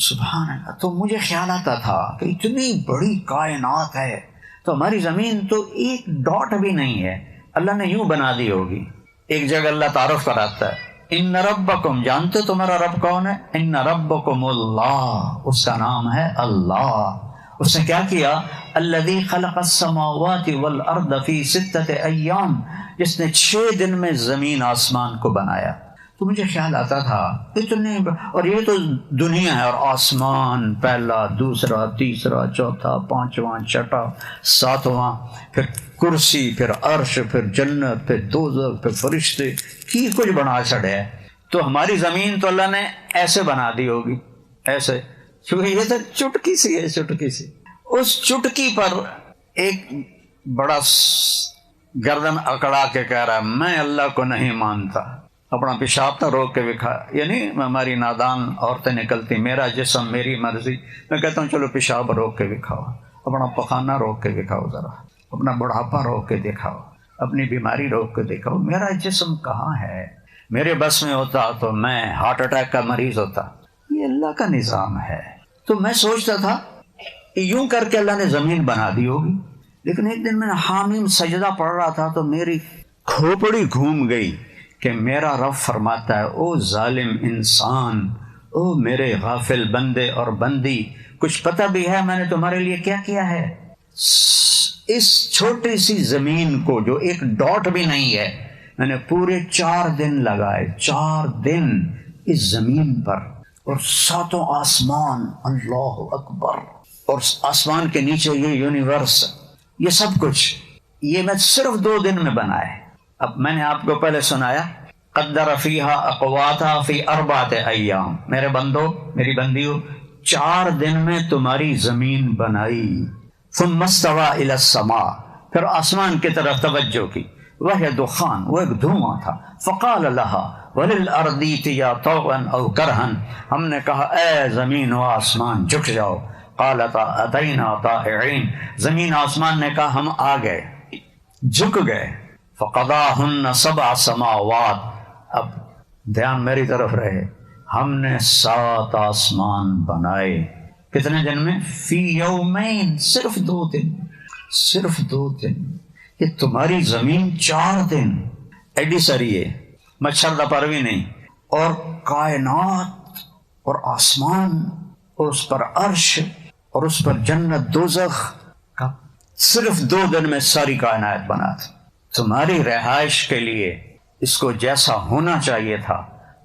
سبحان اللہ. تو مجھے خیال آتا تھا کہ اتنی بڑی کائنات ہے تو ہماری زمین تو ایک ڈاٹ بھی نہیں ہے, اللہ نے یوں بنا دی ہوگی. ایک جگہ اللہ تعارف کراتا ہے, ان ربکم, جانتے تمہارا رب کون ہے؟ ان ربکم اللہ, اس کا نام ہے اللہ. اس نے کیا کیا؟ الذی خلق السماوات والارض فی 6 ایام, جس نے 6 دن میں زمین آسمان کو بنایا. تو مجھے خیال آتا تھا اتنے, اور یہ تو دنیا ہے, اور آسمان پہلا, دوسرا, تیسرا, چوتھا, پانچواں, چھٹا, ساتواں, پھر کرسی, پھر عرش, پھر جنت, پھر دوزخ, پھر فرشتے, کی کچھ بنا چھڑے ہے. تو ہماری زمین تو اللہ نے ایسے بنا دی ہوگی, ایسے, کیونکہ یہ تو چٹکی سی ہے, چٹکی سی. اس چٹکی پر ایک بڑا گردن اکڑا کے کہہ رہا ہے میں اللہ کو نہیں مانتا. اپنا پیشاب نہ روک کے دکھا, یعنی ہماری نادان عورتیں نکلتی, میرا جسم میری مرضی. میں کہتا ہوں چلو پیشاب روک کے دکھاؤ, اپنا پخانہ روک کے دکھاؤ, ذرا اپنا بڑھاپا روک کے دکھاؤ, اپنی بیماری روک کے دکھاؤ. میرا جسم کہاں ہے؟ میرے بس میں ہوتا تو میں ہارٹ اٹیک کا مریض ہوتا. یہ اللہ کا نظام ہے. تو میں سوچتا تھا یوں کر کے اللہ نے زمین بنا دی ہوگی. لیکن ایک دن میں حامیم سجدہ پڑھ رہا تھا تو میری کھوپڑی گھوم گئی کہ میرا رب فرماتا ہے او ظالم انسان, او میرے غافل بندے اور بندی, کچھ پتہ بھی ہے میں نے تمہارے لیے کیا کیا ہے؟ اس چھوٹی سی زمین کو جو ایک ڈاٹ بھی نہیں ہے, میں نے پورے 4 دن لگائے, 4 دن اس زمین پر, اور 7 آسمان, اللہ اکبر, اور آسمان کے نیچے یہ یونیورس, یہ سب کچھ یہ میں صرف 2 دن میں بنائے. اب میں نے آپ کو پہلے سنایا قدر فیہا اقواتہا فی 4 ایام. میرے بندو, میری بندیو, 4 دن میں تمہاری زمین بنائی. ثم استوى الی السماء, پھر آسمان کی طرف توجہ کی, وہ دخان, وہ ایک دھواں تھا. فقال لها وللارض ائتیا طوعا او کرہا, ہم نے کہا اے زمین و آسمان جھک جاؤ. قالتا اتینا طائعین, زمین آسمان نے کہا ہم آ گئے, جھک گئے. فقضاہن 7 سماوات, اب دھیان میری طرف رہے, ہم نے 7 آسمان بنائے. کتنے دن میں؟ فی یومین, صرف 2 دن, صرف 2 دن. یہ تمہاری زمین 4 دن, ایڈی سری ہے, مچھر دا پروی نہیں, اور کائنات اور آسمان, اور اس پر عرش, اور اس پر جنت دوزخ کا, صرف 2 دن میں ساری کائنات بنا تھی. تمہاری رہائش کے لیے اس کو جیسا ہونا چاہیے تھا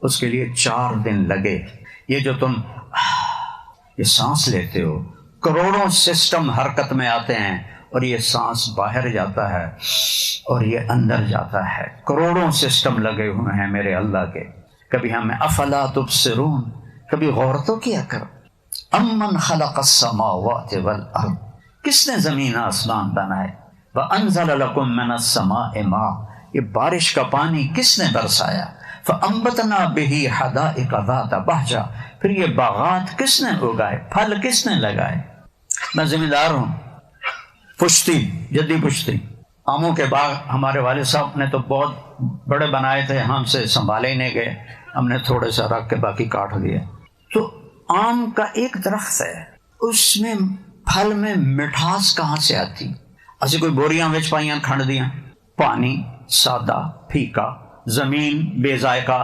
اس کے لیے 4 دن لگے. یہ جو تم یہ سانس لیتے ہو, کروڑوں سسٹم حرکت میں آتے ہیں, اور یہ سانس باہر جاتا ہے اور یہ اندر جاتا ہے, کروڑوں سسٹم لگے ہوئے ہیں میرے اللہ کے. کبھی ہمیں افلا تبصرون, کبھی غور تو کیا کر. امن خلق السماوات والارض, کس نے زمین آسمان بنائے. وانزل لکم من السماء ماء, یہ بارش کا پانی کس نے برسایا. فانبتنا به حدائق ذات بہجہ, پھر یہ باغات کس نے اگائے, پھل کس نے لگائے. میں ذمہ دار ہوں, پشتی, جدی پشتی, آموں کے باغ ہمارے والد صاحب نے تو بہت بڑے بنائے تھے, ہم سے سنبھالے ہی نہیں گئے, ہم نے تھوڑے سا رکھ کے باقی کاٹ دیا. تو آم کا ایک درخت ہے, اس میں پھل میں مٹھاس کہاں سے آتی؟ اسی کوئی بوریاں وچ پائیاں کھنڈ دیاں, پانی سادہ پھیکا, زمین بے ذائقہ,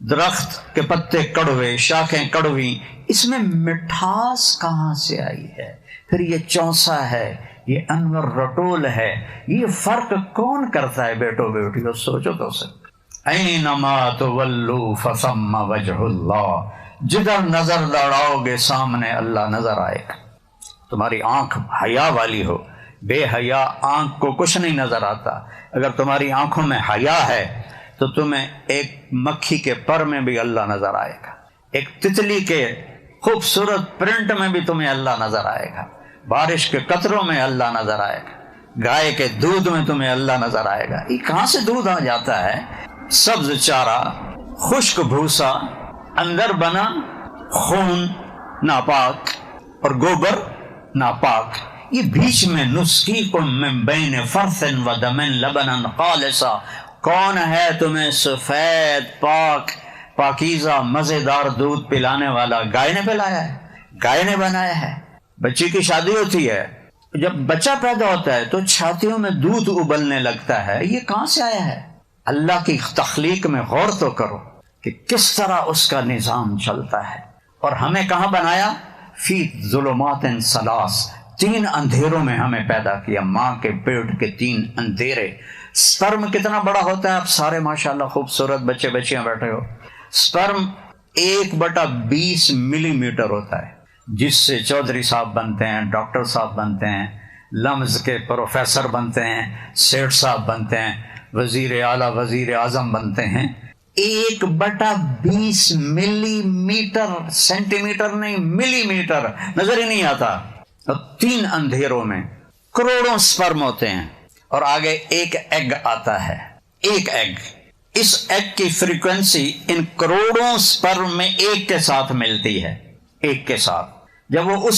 درخت کے پتے کڑوے, شاخیں کڑوی, اس میں مٹھاس کہاں سے آئی ہے؟ پھر یہ چونسا ہے, یہ انور رٹول ہے, یہ فرق کون کرتا ہے بیٹو بیٹیو؟ سوچو تو سر. اینما تولوا فثم وجہ اللہ, جدھر نظر دوڑاؤ گے سامنے اللہ نظر آئے گا. تمہاری آنکھ حیا والی ہو, بے حیا آنکھ کو کچھ نہیں نظر آتا. اگر تمہاری آنکھوں میں حیا ہے تو تمہیں ایک مکھی کے پر میں بھی اللہ نظر آئے گا, ایک تتلی کے خوبصورت پرنٹ میں بھی تمہیں اللہ نظر آئے گا, بارش کے قطروں میں اللہ نظر آئے گا, گائے کے دودھ میں تمہیں اللہ نظر آئے گا. یہ کہاں سے دودھ آ جاتا ہے؟ سبز چارہ, خشک بھوسا, اندر بنا خون ناپاک اور گوبر ناپاک, یہ بیچ میں نسقیکم من بین فرث و دم لبنا خالصا، کون ہے تمہیں سفید پاک پاکیزہ مزیدار دودھ پلانے والا؟ گائے نے پلایا ہے، گائے نے بنایا ہے۔ بچی کی شادی ہوتی ہے، جب بچہ پیدا ہوتا ہے تو چھاتیوں میں دودھ ابلنے لگتا ہے، یہ کہاں سے آیا ہے؟ اللہ کی تخلیق میں غور تو کرو کہ کس طرح اس کا نظام چلتا ہے۔ اور ہمیں کہاں بنایا؟ فی ظلمات ثلاث، 3 اندھیروں میں ہمیں پیدا کیا، ماں کے پیٹ کے 3 اندھیرے۔ سپرم کتنا بڑا ہوتا ہے؟ آپ سارے ماشاءاللہ خوبصورت بچے بچیاں بیٹھے ہو، سپرم 1/20 ملی میٹر ہوتا ہے، جس سے چودھری صاحب بنتے ہیں، ڈاکٹر صاحب بنتے ہیں، لمز کے پروفیسر بنتے ہیں، سیٹھ صاحب بنتے ہیں، وزیر اعلیٰ وزیر اعظم بنتے ہیں۔ 1/20 ملی میٹر، سینٹی میٹر نہیں، ملی میٹر، نظر ہی نہیں آتا۔ اور 3 اندھیروں میں کروڑوں سپرم ہوتے ہیں، اور آگے ایک ایگ آتا ہے، ایک ایگ۔ اس ایگ کی فریکوینسی ان کروڑوں سپرم میں ایک کے ساتھ ملتی ہے، ایک کے ساتھ۔ جب وہ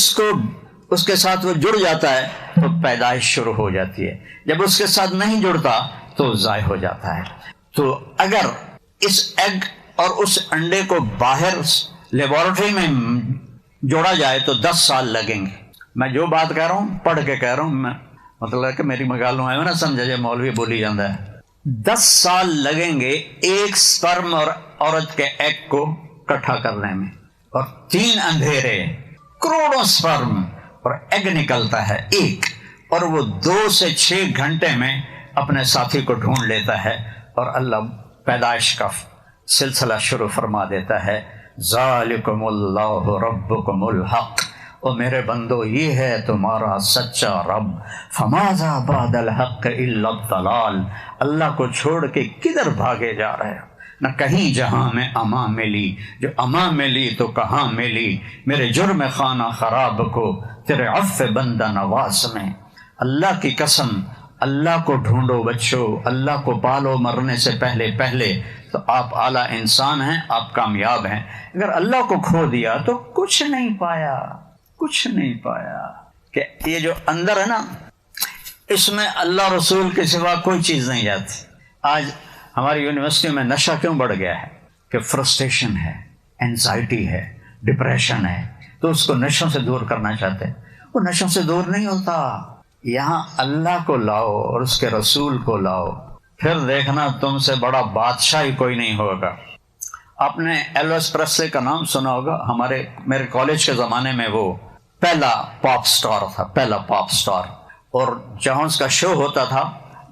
اس کے ساتھ وہ جڑ جاتا ہے تو پیدائش شروع ہو جاتی ہے، جب اس کے ساتھ نہیں جڑتا تو ضائع ہو جاتا ہے۔ تو اگر اس ایگ اور اس انڈے کو باہر لیبارٹری میں جوڑا جائے تو 10 سال لگیں گے۔ میں جو بات کہہ رہا ہوں پڑھ کے کہہ رہا ہوں، میں مطلب ہے کہ میری مگالوں ہے نا، سمجھا جائے مولوی بولی جاتا ہے۔ 10 سال لگیں گے ایک سپرم اور عورت کے ایگ کو اکٹھا کرنے میں، اور 3 اندھیرے، کروڑوں سپرم اور ایگ نکلتا ہے ایک، اور وہ 2 سے 6 گھنٹے میں اپنے ساتھی کو ڈھونڈ لیتا ہے، اور اللہ پیدائش کا سلسلہ شروع فرما دیتا ہے۔ ذالکم اللہ ربکم الحق، او میرے بندو یہ ہے تمہارا سچا رب، فماذا بعد الحق الا الضلال، اللہ کو چھوڑ کے کدھر بھاگے جا رہے ہو؟ نہ کہیں جہاں میں اما ملی، جو اما ملی تو کہاں ملی، میرے جرم خانہ خراب کو تیرے عفو بندہ نواز میں۔ اللہ کی قسم، اللہ کو ڈھونڈو بچو، اللہ کو پالو مرنے سے پہلے پہلے، تو آپ اعلیٰ انسان ہیں، آپ کامیاب ہیں۔ اگر اللہ کو کھو دیا تو کچھ نہیں پایا، کچھ نہیں پایا۔ کہ یہ جو اندر ہے نا، اس میں اللہ رسول کے سوا کوئی چیز نہیں جاتی۔ آج ہماری یونیورسٹی میں نشہ کیوں بڑھ گیا ہے؟ کہ فرسٹریشن ہے، اینزائٹی ہے، ڈپریشن ہے، تو اس کو نشوں سے دور کرنا چاہتے ہیں۔ وہ نشوں سے دور نہیں ہوتا، یہاں اللہ کو لاؤ اور اس کے رسول کو لاؤ، پھر دیکھنا تم سے بڑا بادشاہ ہی کوئی نہیں ہوگا۔ آپ نے ایلوس پریسلے کا نام سنا ہوگا، میرے کالج کے زمانے میں وہ پہلا پاپ سٹار تھا، پہلا پاپ سٹار۔ اور جہاں اس کا شو ہوتا تھا،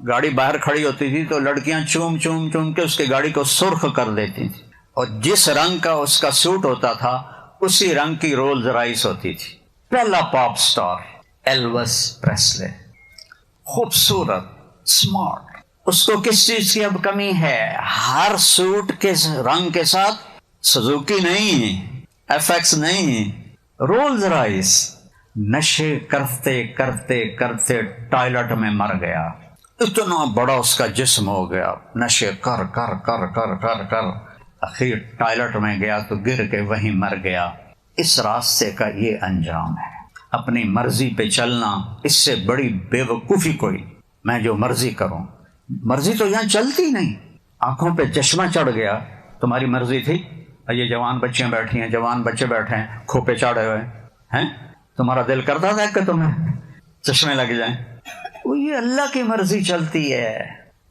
گاڑی باہر کھڑی ہوتی تھی تو لڑکیاں چوم چوم چوم کے اس کی گاڑی کو سرخ کر دیتی تھی، اور جس رنگ کا اس کا سوٹ ہوتا تھا اسی رنگ کی رولز رائس ہوتی تھی۔ پہلا پاپ سٹار ایلوس پریسلے، خوبصورت، اسمارٹ۔ اس کو کس چیز کی اب کمی ہے؟ ہر سوٹ کے رنگ کے ساتھ سزوکی نہیں، ایف ایکس نہیں، رولز رائس۔ نشے کرتے کرتے کرتے ٹائلٹ میں مر گیا، اتنا بڑا اس کا جسم ہو گیا، نشے کر کر کر کر کر کر اخیر ٹائلٹ میں گیا تو گر کے وہیں مر گیا۔ اس راستے کا یہ انجام ہے، اپنی مرضی پہ چلنا، اس سے بڑی بے وقوفی کوئی۔ میں جو مرضی کروں، مرضی تو یہاں چلتی نہیں۔ آنکھوں پہ چشمہ چڑھ گیا، تمہاری مرضی تھی؟ یہ جوان بچیاں بیٹھی ہیں، جوان بچے بیٹھے ہیں، کھوپے چاڑے ہوئے ہیں، تمہارا دل کرتا تھا کہ تمہیں چشمے لگ جائیں؟ وہ یہ اللہ کی مرضی چلتی ہے۔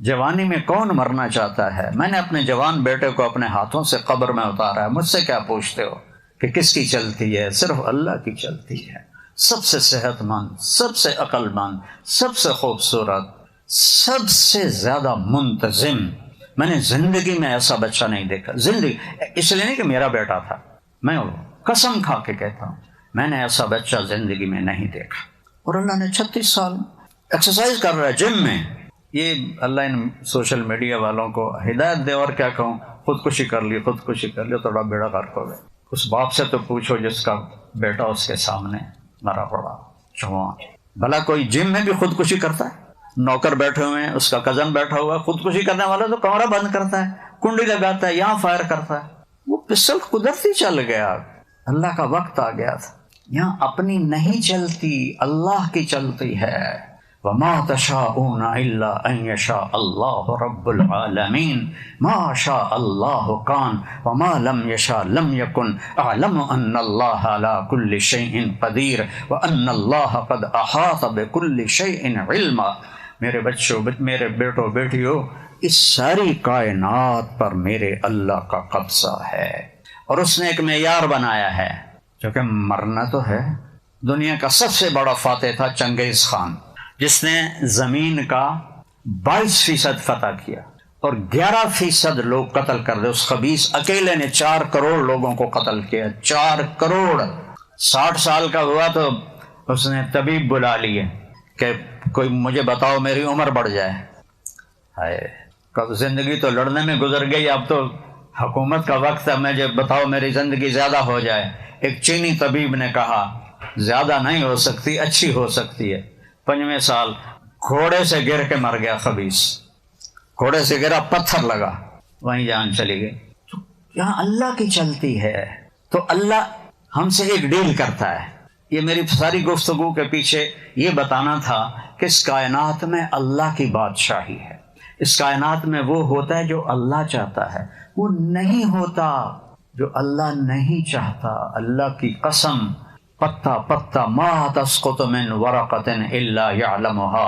جوانی میں کون مرنا چاہتا ہے؟ میں نے اپنے جوان بیٹے کو اپنے ہاتھوں سے قبر میں اتارا ہے، مجھ سے کیا پوچھتے ہو کہ کس کی چلتی ہے؟ صرف اللہ کی چلتی ہے۔ سب سے صحت مند، سب سے عقل مند، سب سے خوبصورت، سب سے زیادہ منتظم۔ میں نے زندگی میں ایسا بچہ نہیں دیکھا، زندگی، اس لیے نہیں کہ میرا بیٹا تھا، میں قسم کھا کے کہتا ہوں میں نے ایسا بچہ زندگی میں نہیں دیکھا۔ اور اللہ نے 36 سال ایکسرسائز کر رہا ہے جم میں۔ یہ اللہ ان سوشل میڈیا والوں کو ہدایت دے، اور کیا کہوں، خودکشی کر لی، خودکشی کر لی، تھوڑا بیڑا غرق ہو گیا۔ اس باپ سے تو پوچھو جس کا بیٹا اس کے سامنے مرا پڑا جوان۔ بھلا کوئی جم میں بھی خودکشی کرتا ہے؟ نوکر بیٹھے ہوئے ہیں، اس کا کزن بیٹھا ہوا ہے، خودکشی کرنے والا تو کمرہ بند کرتا ہے، کنڈی لگاتا ہے، یہاں فائر کرتا ہے۔ وہ پسٹل قدرتی چل گیا، اللہ کا وقت آ گیا تھا۔ یہاں اپنی نہیں چلتی، اللہ کی چلتی ہے۔ وما تشاءون الا ان یشاء اللہ رب العالمین، ما شاء اللہ کان وما لم یشاء لم یکن، اعلم ان اللہ علی کل شیء قدیر وان اللہ قد احاط بکل شیء علما۔ میرے بچوں، میرے بیٹوں بیٹیوں، اس ساری کائنات پر میرے اللہ کا قبضہ ہے، اور اس نے ایک معیار بنایا ہے، جو کہ مرنا تو ہے۔ دنیا کا سب سے بڑا فاتح تھا چنگیز خان، جس نے زمین کا 22% فتح کیا اور 11% لوگ قتل کر دے۔ اس خبیث اکیلے نے 4 کروڑ لوگوں کو قتل کیا، 4 کروڑ۔ 60 سال کا ہوا تو اس نے طبیب بلا لیے کہ کوئی مجھے بتاؤ میری عمر بڑھ جائے۔ زندگی تو لڑنے میں گزر گئی، اب تو حکومت کا وقت ہے، مجھے بتاؤ میری زندگی زیادہ ہو جائے۔ ایک چینی طبیب نے کہا زیادہ نہیں ہو سکتی، اچھی ہو سکتی ہے۔ 5ویں سال گھوڑے سے گر کے مر گیا خبیث، گھوڑے سے گرا، پتھر لگا، وہیں جان چلی گئی۔ تو یہاں اللہ کی چلتی ہے، تو اللہ ہم سے ایک ڈیل کرتا ہے۔ یہ میری ساری گفتگو کے پیچھے یہ بتانا تھا کہ اس کائنات میں اللہ کی بادشاہی ہے۔ اس کائنات میں وہ ہوتا ہے جو اللہ چاہتا ہے، وہ نہیں ہوتا جو اللہ نہیں چاہتا۔ اللہ کی قسم، پتا پتا ما تسقط من ورقۃ الا یعلمها،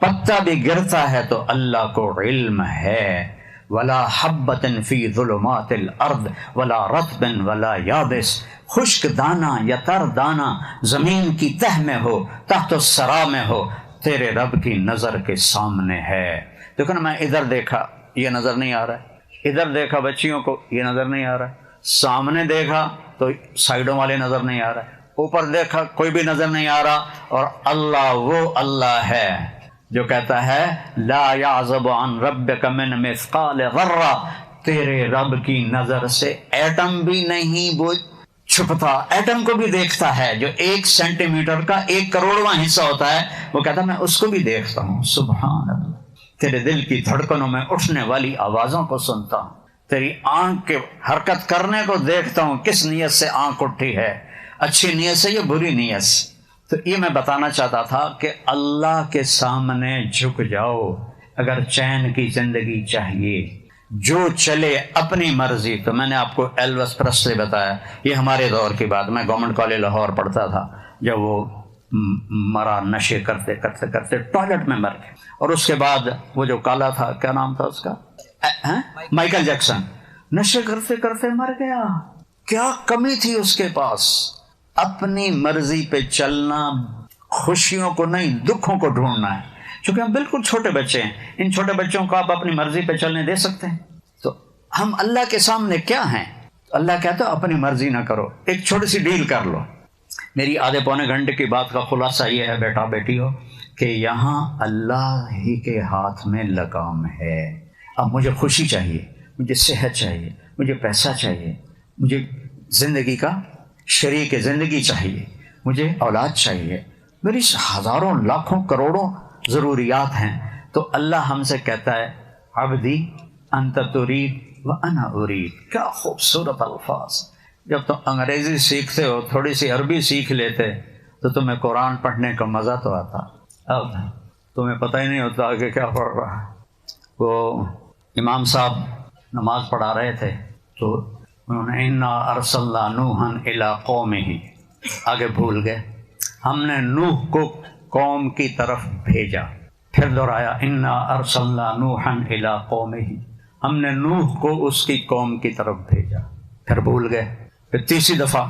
پتا بھی گرتا ہے تو اللہ کو علم ہے۔ ولا حبۃ فی ظلمات الارض ولا رطب ولا یابس، خشک دانہ یا تر دانہ زمین کی تہ میں ہو، تحت الثری میں ہو، تیرے رب کی نظر کے سامنے ہے۔ دیکھو نا، میں ادھر دیکھا یہ نظر نہیں آ رہا ہے، ادھر دیکھا بچیوں کو یہ نظر نہیں آ رہا ہے، سامنے دیکھا تو سائیڈوں والے نظر نہیں آ رہا ہے، اوپر دیکھا کوئی بھی نظر نہیں آ رہا۔ اور اللہ وہ اللہ ہے جو کہتا ہے لا یعزب عن ربک من مثقال ذرہ، تیرے رب کی نظر سے ایٹم بھی نہیں وہ چھپتا، ایٹم کو بھی دیکھتا ہے۔ جو 1 سینٹی میٹر کا 1 کروڑواں حصہ ہوتا ہے، وہ کہتا ہے میں اس کو بھی دیکھتا ہوں۔ سبحان اللہ، تیرے دل کی دھڑکنوں میں اٹھنے والی آوازوں کو سنتا ہوں، تیری آنکھ کے حرکت کرنے کو دیکھتا ہوں، کس نیت سے آنکھ اٹھی ہے، اچھی نیت سے یا بری نیت سے۔ تو یہ میں بتانا چاہتا تھا کہ اللہ کے سامنے جھک جاؤ اگر چین کی زندگی چاہیے، جو چلے اپنی مرضی۔ تو میں نے آپ کو ایلوس پریسلی بتایا، یہ ہمارے دور کی بات، میں گورنمنٹ کالج لاہور پڑھتا تھا جب وہ مرا، نشے کرتے کرتے کرتے ٹوائلٹ میں مر گئے۔ اور اس کے بعد وہ جو کالا تھا، کیا نام تھا اس کا، مائیکل جیکسن، نشے کرتے کرتے مر گیا۔ کیا کمی تھی اس کے پاس؟ اپنی مرضی پہ چلنا، خوشیوں کو نہیں دکھوں کو ڈھونڈنا ہے۔ چونکہ ہم بالکل چھوٹے بچے ہیں، ان چھوٹے بچوں کو آپ اپنی مرضی پہ چلنے دے سکتے ہیں؟ تو ہم اللہ کے سامنے کیا ہیں؟ اللہ کہتا ہے اپنی مرضی نہ کرو، ایک چھوٹی سی ڈیل کر لو۔ میری آدھے پونے گھنٹے کی بات کا خلاصہ یہ ہے بیٹا بیٹی ہو کہ یہاں اللہ ہی کے ہاتھ میں لگام ہے۔ اب مجھے خوشی چاہیے، مجھے صحت چاہیے، مجھے پیسہ چاہیے، مجھے زندگی کا شریک زندگی چاہیے، مجھے اولاد چاہیے، میری ہزاروں لاکھوں کروڑوں ضروریات ہیں۔ تو اللہ ہم سے کہتا ہے عبدی انت ترید وانا ارید۔ کیا خوبصورت الفاظ! جب تم انگریزی سیکھتے ہو، تھوڑی سی عربی سیکھ لیتے تو تمہیں قرآن پڑھنے کا مزہ تو آتا، اب تمہیں پتہ ہی نہیں ہوتا کہ کیا پڑھ رہا ہے۔ وہ امام صاحب نماز پڑھا رہے تھے تو انہوں نے انا ارسلنا نوحا الی قومہ، آگے بھول گئے، ہم نے نوح کو قوم کی طرف بھیجا۔ پھر دہرایا انا ارسلنا نوحا الی قومہ، ہم نے نوح کو اس کی قوم کی طرف بھیجا۔ پھر بھول گئے، پھر تیسری دفعہ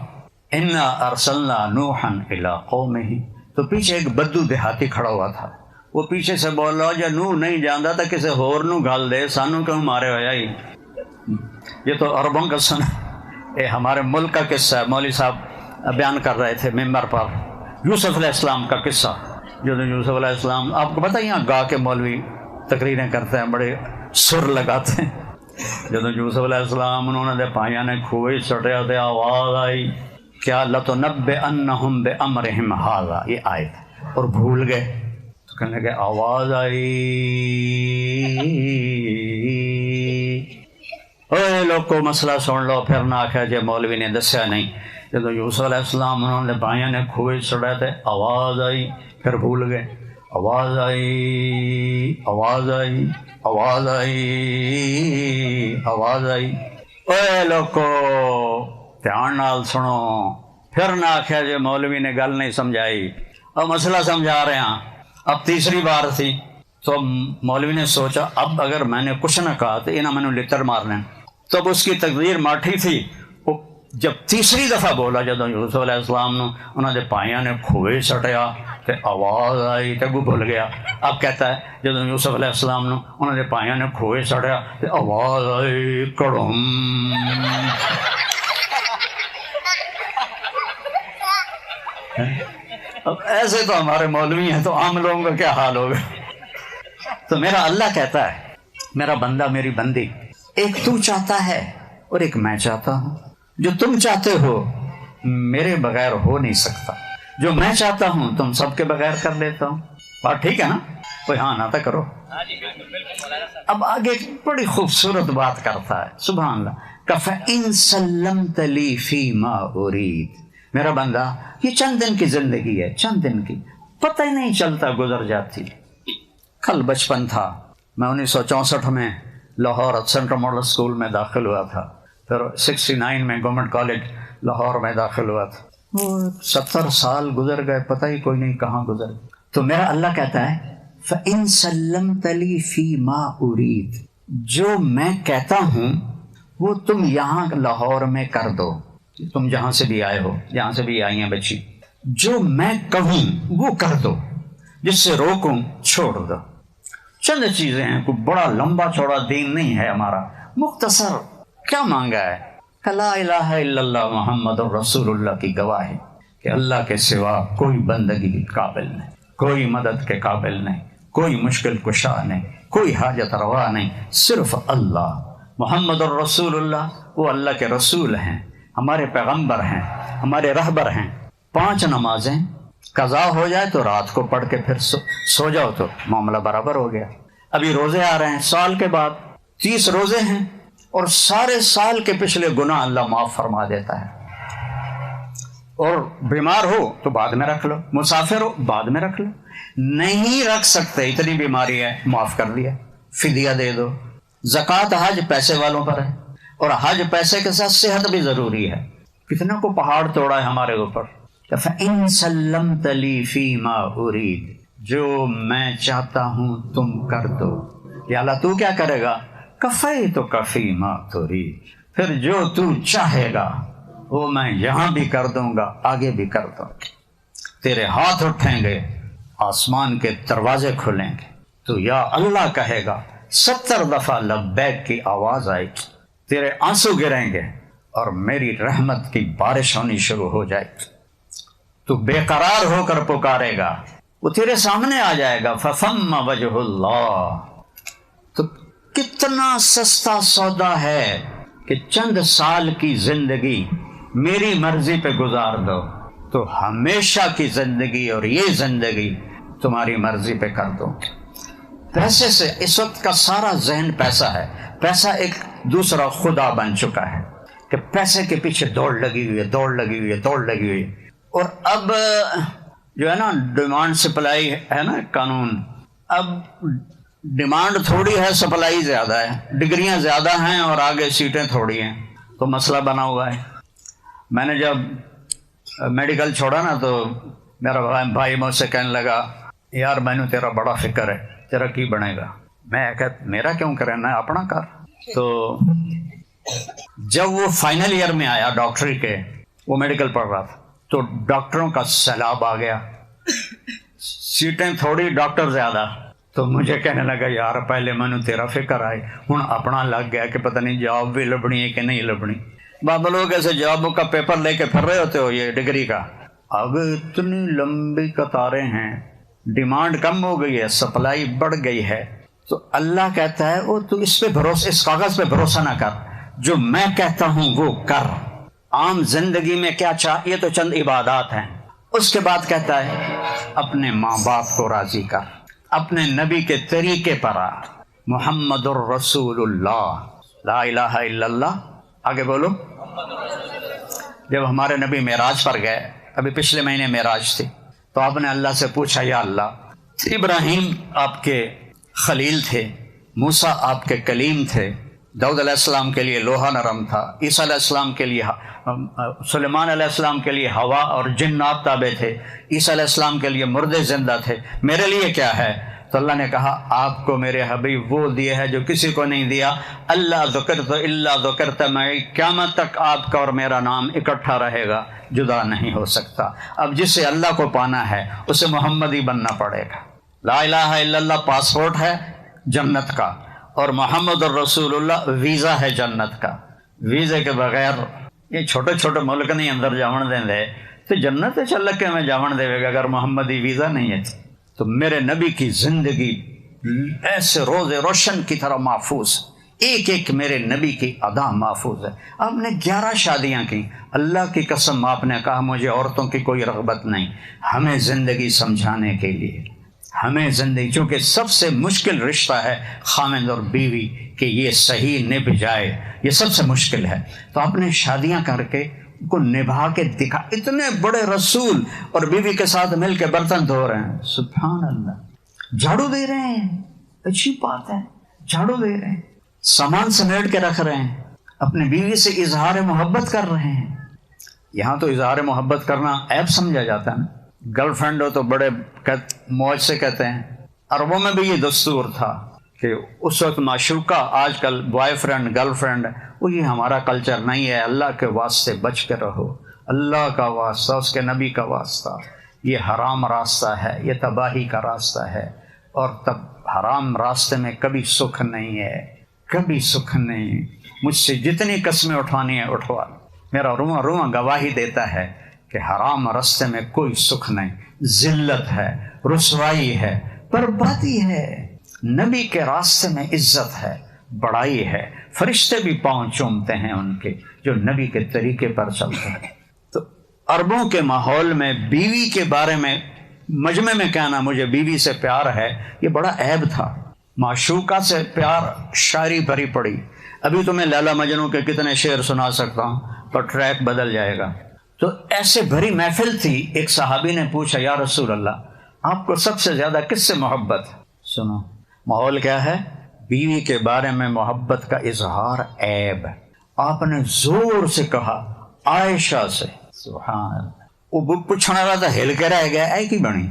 انا ارسلنا نوحا الی قومہ، تو پیچھے ایک بدو دیہاتی کھڑا ہوا تھا، وہ پیچھے سے بول رہا جو نوح نہیں جانتا تھا کسی ہور نو گل دے، سانو کیوں مارے ہویا ہی۔ یہ تو عربوں کا سن، یہ ہمارے ملک کا قصہ ہے۔ مولوی صاحب بیان کر رہے تھے ممبر پر یوسف علیہ السلام کا قصہ، جو یوسف علیہ السلام، آپ کو پتہ ہے یہاں گا کے مولوی تقریریں کرتے ہیں، بڑے سر لگاتے ہیں۔ جب یوسف علیہ السلام انہوں نے پائیاں نے کھوئی سٹیا تے آواز آئی کیا لَتُنَبِّئَنَّهُمْ بِأَمْرِهِمْ هَذَا، یہ آیت، اور بھول گئے تو کہنے لگے آواز آئی اے لوگوں مسئلہ سن لو، پھر نہ آخیا جی مولوی نے دسیا نہیں۔ جب یوسف علیہ السلام انہوں نے بھائیوں نے کھوئے چڑھا تھے، آواز آئی، پھر بھول گئے، آواز آئی، آواز آئی، آواز آئی، آواز آئی۔ اے لوگو دھیان نال سنو، پھر نہ آخیا جی مولوی نے گل نہیں سمجھائی، اب مسئلہ سمجھا رہے ہیں۔ اب تیسری بار تھی تو مولوی نے سوچا اب اگر میں نے کچھ نہ کہا تو انہوں نے لتر مارنے، تو اب اس کی تقدیر ماٹھی تھی۔ وہ جب تیسری دفعہ بولا، جب یوسف علیہ السلام نے انہوں نے پائیاں نے کھوئے سٹیا تو آواز آئی تو وہ بھول گیا۔ اب کہتا ہے جب یوسف علیہ السلام نے انہوں نے پائیاں نے کھوئے سٹیا تو آواز آئی کڑم۔ اب ایسے تو ہمارے مولوی ہیں، تو عام لوگوں کا کیا حال ہوگا؟ تو میرا اللہ کہتا ہے میرا بندہ میری بندی، ایک تو چاہتا ہے اور ایک میں چاہتا ہوں۔ جو تم چاہتے ہو میرے بغیر ہو نہیں سکتا، جو میں چاہتا ہوں تم سب کے بغیر کر لیتا ہوں۔ بات ٹھیک ہے نا؟ کوئی ہاں نہ تو کرو۔ اب آگے ایک بڑی خوبصورت بات کرتا ہے، سبحان اللہ، کَفَإِن سَلَّمْتَ لِي فِي مَا أُرِيدُ۔ میرا بندہ یہ چند دن کی زندگی ہے، چند دن کی، پتہ ہی نہیں چلتا گزر جاتی۔ کل بچپن تھا، میں 1964 میں لاہور سینٹرل ماڈل اسکول میں داخل ہوا تھا، پھر 69 میں گورنمنٹ کالج لاہور میں داخل ہوا تھا۔ 70 سال گزر گئے، پتہ ہی کوئی نہیں کہاں گزر۔ تو میرا اللہ کہتا ہے فَإِن سَلَّمْتَ لِي فِي مَا أُرِيدُ، جو میں کہتا ہوں وہ تم یہاں لاہور میں کر دو، تم جہاں سے بھی آئے ہو، جہاں سے بھی آئی ہیں بچی، جو میں کہوں وہ کر دو، جس سے روکوں چھوڑ دو۔ چند چیزیں ہیں، کوئی بڑا لمبا چوڑا دین نہیں ہے ہمارا، مختصر۔ کیا مانگا ہے؟ کہ لا الہ الا اللہ محمد رسول اللہ کی گواہی کہ اللہ کے سوا کوئی بندگی کے قابل نہیں، کوئی مدد کے قابل نہیں، کوئی مشکل کشا نہیں، کوئی حاجت روا نہیں، صرف اللہ۔ محمد الرسول اللہ، وہ اللہ کے رسول ہیں، ہمارے پیغمبر ہیں، ہمارے رہبر ہیں۔ 5 نمازیں قضا ہو جائے تو رات کو پڑھ کے پھر سو جاؤ تو معاملہ برابر ہو گیا۔ ابھی روزے آ رہے ہیں، سال کے بعد 30 روزے ہیں، اور سارے سال کے پچھلے گناہ اللہ معاف فرما دیتا ہے۔ اور بیمار ہو تو بعد میں رکھ لو، مسافر ہو بعد میں رکھ لو، نہیں رکھ سکتے اتنی بیماری ہے، معاف کر دیا، فدیہ دے دو۔ زکوٰۃ حج پیسے والوں پر ہے، اور حج پیسے کے ساتھ صحت بھی ضروری ہے۔ کتنا کو پہاڑ توڑا ہے ہمارے اوپر۔ فَإِن سَلَّمْتَ لِي فِي مَا أُرِيدُ، جو میں چاہتا ہوں تم کر دو۔ یا اللہ تو کیا کرے گا؟ کَفَيْتُكَ فِي مَا تُرِيدُ، پھر جو تو چاہے گا وہ میں یہاں بھی کر دوں گا، آگے بھی کر دوں گا۔ تیرے ہاتھ اٹھیں گے، آسمان کے دروازے کھلیں گے، تو یا اللہ کہے گا، 70 دفعہ لبیک کی آواز آئے گی، تیرے آنسو گریں گے اور میری رحمت کی بارش ہونی شروع ہو جائے گی۔ تو بے قرار ہو کر پکارے گا، وہ تیرے سامنے آ جائے گا۔ فَثَمَّ وَجْهُ اللَّهِ، تو کتنا سستا سودا ہے کہ چند سال کی زندگی میری مرضی پہ گزار دو، تو ہمیشہ کی زندگی اور یہ زندگی تمہاری مرضی پہ کر دو۔ پیسے سے اس وقت کا سارا ذہن پیسہ ہے، پیسہ ایک دوسرا خدا بن چکا ہے کہ پیسے کے پیچھے دوڑ لگی ہوئی ہے، دوڑ لگی ہوئی ہے، دوڑ لگی ہوئی ہے۔ اور اب جو ہے نا ڈیمانڈ سپلائی ہے نا قانون، اب ڈیمانڈ تھوڑی ہے، سپلائی زیادہ ہے، ڈگریاں زیادہ ہیں اور آگے سیٹیں تھوڑی ہیں، تو مسئلہ بنا ہوا ہے۔ میں نے جب میڈیکل چھوڑا نا تو میرا بھائی مجھ سے کہنے لگا، یار میں نے تیرا بڑا فکر ہے، تیرا کی بنے گا؟ میں کہتا میرا کیوں کرے، میں اپنا کر۔ تو جب وہ فائنل ایئر میں آیا ڈاکٹری کے، وہ میڈیکل پڑھ رہا تھا، تو ڈاکٹروں کا سیلاب آ گیا، سیٹیں تھوڑی ڈاکٹر زیادہ۔ تو مجھے کہنے لگا یار پہلے میں نے تیرا فکر آئی، ہوں اپنا لگ گیا کہ پتہ نہیں جاب بھی لبنی ہے کہ نہیں لبنی۔ بابا لوگ ایسے جابوں کا پیپر لے کے پھر رہے ہوتے ہو یہ ڈگری کا، اب اتنی لمبی قطاریں ہیں، ڈیمانڈ کم ہو گئی ہے، سپلائی بڑھ گئی ہے۔ تو اللہ کہتا ہے او تو اس پہ بھروسہ، اس کاغذ پہ بھروسہ نہ کر، جو میں کہتا ہوں وہ کر۔ عام زندگی میں کیا چاہ، یہ تو چند عبادات ہیں۔ اس کے بعد کہتا ہے اپنے ماں باپ کو راضی کر، اپنے نبی کے طریقے پر آ، محمد الرسول اللہ لا الہ الا اللہ، آگے بولو۔ جب ہمارے نبی معراج پر گئے، ابھی پچھلے مہینے معراج تھی، تو آپ نے اللہ سے پوچھا یا اللہ، ابراہیم آپ کے خلیل تھے، موسیٰ آپ کے کلیم تھے، داؤد علیہ السلام کے لیے لوہا نرم تھا، عیسیٰ علیہ السلام کے لیے سلیمان علیہ السلام کے لیے ہوا اور جنات تابع تھے، عیسیٰ علیہ السلام کے لیے مردے زندہ تھے، میرے لیے کیا ہے؟ تو اللہ نے کہا آپ کو میرے حبیب وہ دیے ہے جو کسی کو نہیں دیا، اللہ ذکرت الا ذکرت معی، قیامت تک آپ کا اور میرا نام اکٹھا رہے گا، جدا نہیں ہو سکتا۔ اب جسے اللہ کو پانا ہے اسے محمدی بننا پڑے گا۔ لا الہ الا اللہ پاسپورٹ ہے جنت کا، اور محمد الرسول اللہ ویزا ہے جنت کا۔ ویزے کے بغیر یہ چھوٹے چھوٹے ملک نہیں اندر جاون دیں دے تو جنت چل کے میں جاون دے گا اگر محمدی ویزا نہیں ہے۔ تو میرے نبی کی زندگی ایسے روز روشن کی طرح محفوظ، ایک ایک میرے نبی کی ادا محفوظ ہے۔ آپ نے 11 شادیاں کی، اللہ کی قسم آپ نے کہا مجھے عورتوں کی کوئی رغبت نہیں، ہمیں زندگی سمجھانے کے لیے، ہمیں زندگی، چونکہ سب سے مشکل رشتہ ہے خاوند اور بیوی کہ یہ صحیح نبھ جائے، یہ سب سے مشکل ہے۔ تو آپ نے شادیاں کر کے کو نبھا کے دکھا، اتنے بڑے رسول اور بیوی کے ساتھ مل کے برتن دھو رہے ہیں، سبحان اللہ، جھاڑو دے رہے ہیں، اچھی بات ہے، جھاڑو دے رہے ہیں، سامان سمیٹ کے رکھ رہے ہیں، اپنی بیوی سے اظہار محبت کر رہے ہیں۔ یہاں تو اظہار محبت کرنا عیب سمجھا جاتا ہے نا، گرل فرینڈ ہو تو بڑے موج سے کہتے ہیں۔ عربوں میں بھی یہ دستور تھا کہ اس وقت معشوقہ، آج کل بوائے فرینڈ گرل فرینڈ، وہ یہ ہمارا کلچر نہیں ہے۔ اللہ کے واسطے بچ کے رہو، اللہ کا واسطہ، اس کے نبی کا واسطہ، یہ حرام راستہ ہے، یہ تباہی کا راستہ ہے، اور تب حرام راستے میں کبھی سکھ نہیں ہے، کبھی سکھ نہیں۔ مجھ سے جتنی قسمیں اٹھانی ہے اٹھوا، میرا رواں رواں گواہی دیتا ہے کہ حرام راستے میں کوئی سکھ نہیں، ذلت ہے، رسوائی ہے، بربادی ہے۔ نبی کے راستے میں عزت ہے، بڑائی ہے، فرشتے بھی پاؤں چومتے ہیں ان کے جو نبی کے طریقے پر چلتے ہیں۔ تو عربوں کے ماحول میں بیوی کے بارے میں مجمع میں کہنا مجھے بیوی سے پیار ہے، یہ بڑا عیب تھا۔ معشوقہ سے پیار شاعری بھری پڑی۔ ابھی تمہیں لیلا مجنوں کے کتنے شعر سنا سکتا ہوں، پر ٹریک بدل جائے گا۔ تو ایسے بھری محفل تھی، ایک صحابی نے پوچھا یا رسول اللہ آپ کو سب سے زیادہ کس سے محبت؟ سنو ماحول کیا ہے، بیوی کے بارے میں محبت کا اظہار عیب۔ آپ نے زور سے کہا عائشہ سے، سبحان اللہ۔ وہ پوچھنے والا تھا ہل کے رہ گیا، اے کی بنی،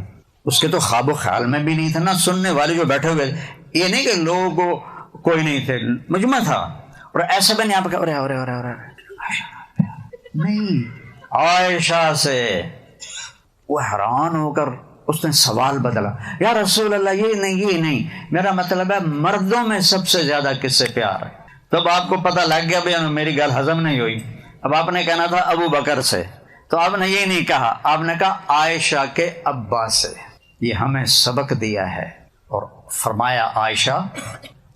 اس کے تو خواب و خیال میں بھی نہیں تھا نا۔ سننے والے جو بیٹھے ہوئے، یہ نہیں کہ لوگ کوئی نہیں تھے، مجمع تھا، اور ایسا بھی نہیں آپ کا نہیں، عائشہ سے۔ وہ حیران ہو کر اس نے سوال بدلا، یا رسول اللہ یہ نہیں، میرا مطلب ہے مردوں میں سب سے زیادہ کس سے پیار ہے؟ تب آپ کو پتہ لگ گیا بھائی میری گل ہضم نہیں ہوئی۔ اب آپ نے کہنا تھا ابو بکر سے، تو آپ نے یہ نہیں کہا، آپ نے کہا عائشہ کے ابا سے۔ یہ ہمیں سبق دیا ہے، اور فرمایا عائشہ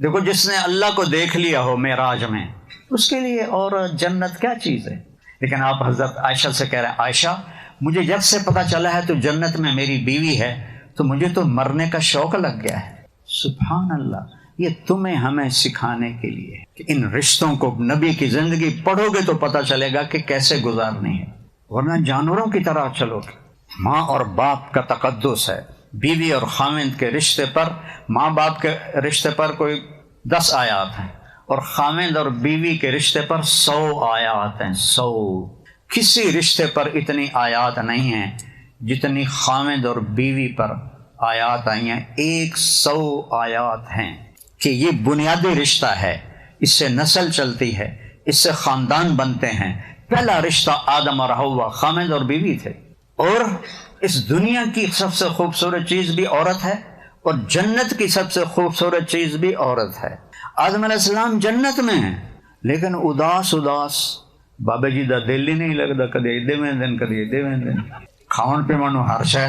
دیکھو جس نے اللہ کو دیکھ لیا ہو معراج میں، اس کے لیے اور جنت کیا چیز ہے۔ لیکن آپ حضرت عائشہ سے کہہ رہے ہیں عائشہ مجھے جب سے پتہ چلا ہے تو جنت میں میری بیوی ہے تو مجھے تو مرنے کا شوق لگ گیا ہے۔ سبحان اللہ، یہ تمہیں ہمیں سکھانے کے لیے کہ ان رشتوں کو، نبی کی زندگی پڑھو گے تو پتہ چلے گا کہ کیسے گزارنی ہے، ورنہ جانوروں کی طرح چلو گے۔ ماں اور باپ کا تقدس ہے، بیوی اور خاوند کے رشتے پر، ماں باپ کے رشتے پر کوئی 10 آیات ہیں، اور خاوند اور بیوی کے رشتے پر 100 آیات ہیں، 100۔ کسی رشتے پر اتنی آیات نہیں ہیں جتنی خاوند اور بیوی پر آیات آئی ہیں، 100 آیات ہیں کہ یہ بنیادی رشتہ ہے، اس سے نسل چلتی ہے، اس سے خاندان بنتے ہیں۔ پہلا رشتہ آدم اور حوا خاوند اور بیوی تھے، اور اس دنیا کی سب سے خوبصورت چیز بھی عورت ہے، اور جنت کی سب سے خوبصورت چیز بھی عورت ہے۔ آدم علیہ السلام جنت میں ہیں لیکن اداس بابا جی دا دل ہی نہیں لگتا، کدی ایدے میں دن کدی ایدے میں دن، کھاؤن پہ منو ہر شے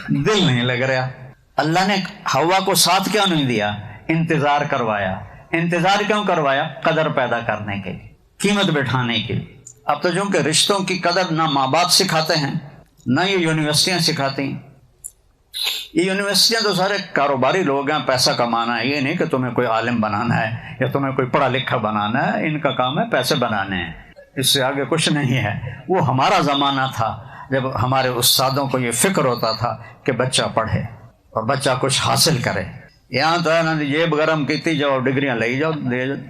دل نہیں لگ رہا۔ اللہ نے حوا کو ساتھ کیوں نہیں دیا؟ انتظار کروایا۔ انتظار کیوں کروایا؟ قدر پیدا کرنے کے لیے، قیمت بٹھانے کے لیے۔ اب تو چونکہ رشتوں کی قدر نہ ماں باپ سکھاتے ہیں، نہ یہ یونیورسٹیاں سکھاتی ہیں، یہ یونیورسٹیاں تو سارے کاروباری لوگ ہیں، پیسہ کمانا ہے، یہ نہیں کہ تمہیں کوئی عالم بنانا ہے یا تمہیں کوئی پڑھا لکھا بنانا ہے، ان کا کام ہے پیسے بنانے ہیں، اس سے آگے کچھ نہیں ہے۔ وہ ہمارا زمانہ تھا جب ہمارے استادوں کو یہ فکر ہوتا تھا کہ بچہ پڑھے اور بچہ کچھ حاصل کرے۔ یہاں تو ہے نا جیب گرم کیتی جاؤ، ڈگریاں لے جاؤ،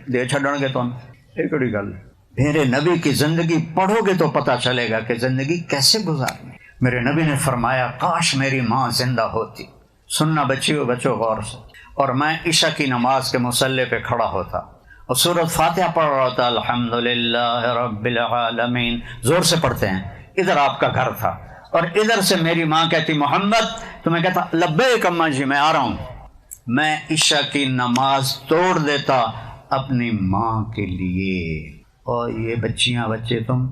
دے چھڈن گے تم، یہ کڑی گل۔ میرے نبی کی زندگی پڑھو گے تو پتہ چلے گا کہ زندگی کیسے گزارنی۔ میرے نبی نے فرمایا کاش میری ماں زندہ ہوتی۔ سننا بچیو، بچو غور سے، اور میں عشاء کی نماز کے مصلی پہ کھڑا ہوتا اور سورۃ فاتحہ پڑھ رہا ہوتا، الحمدللہ رب العالمین، زور سے پڑھتے ہیں۔ ادھر آپ کا گھر تھا اور ادھر سے میری ماں کہتی محمد، تو میں کہتا لبیک اماں جی، میں آ رہا ہوں۔ میں عشاء کی نماز توڑ دیتا اپنی ماں کے لیے۔ اور یہ بچیاں بچے تم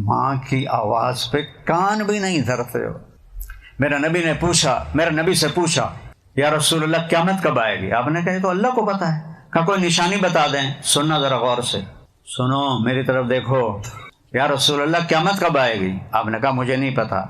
ماں کی آواز پہ کان بھی نہیں دھرتے ہو۔ میرے نبی سے پوچھا یا رسول اللہ قیامت کب آئے گی؟ آپ نے کہا تو اللہ کو پتا ہے۔ کہا کوئی نشانی بتا دیں۔ سننا ذرا غور سے، سنو میری طرف دیکھو، یا رسول اللہ قیامت کب آئے گی؟ آپ نے کہا مجھے نہیں پتا۔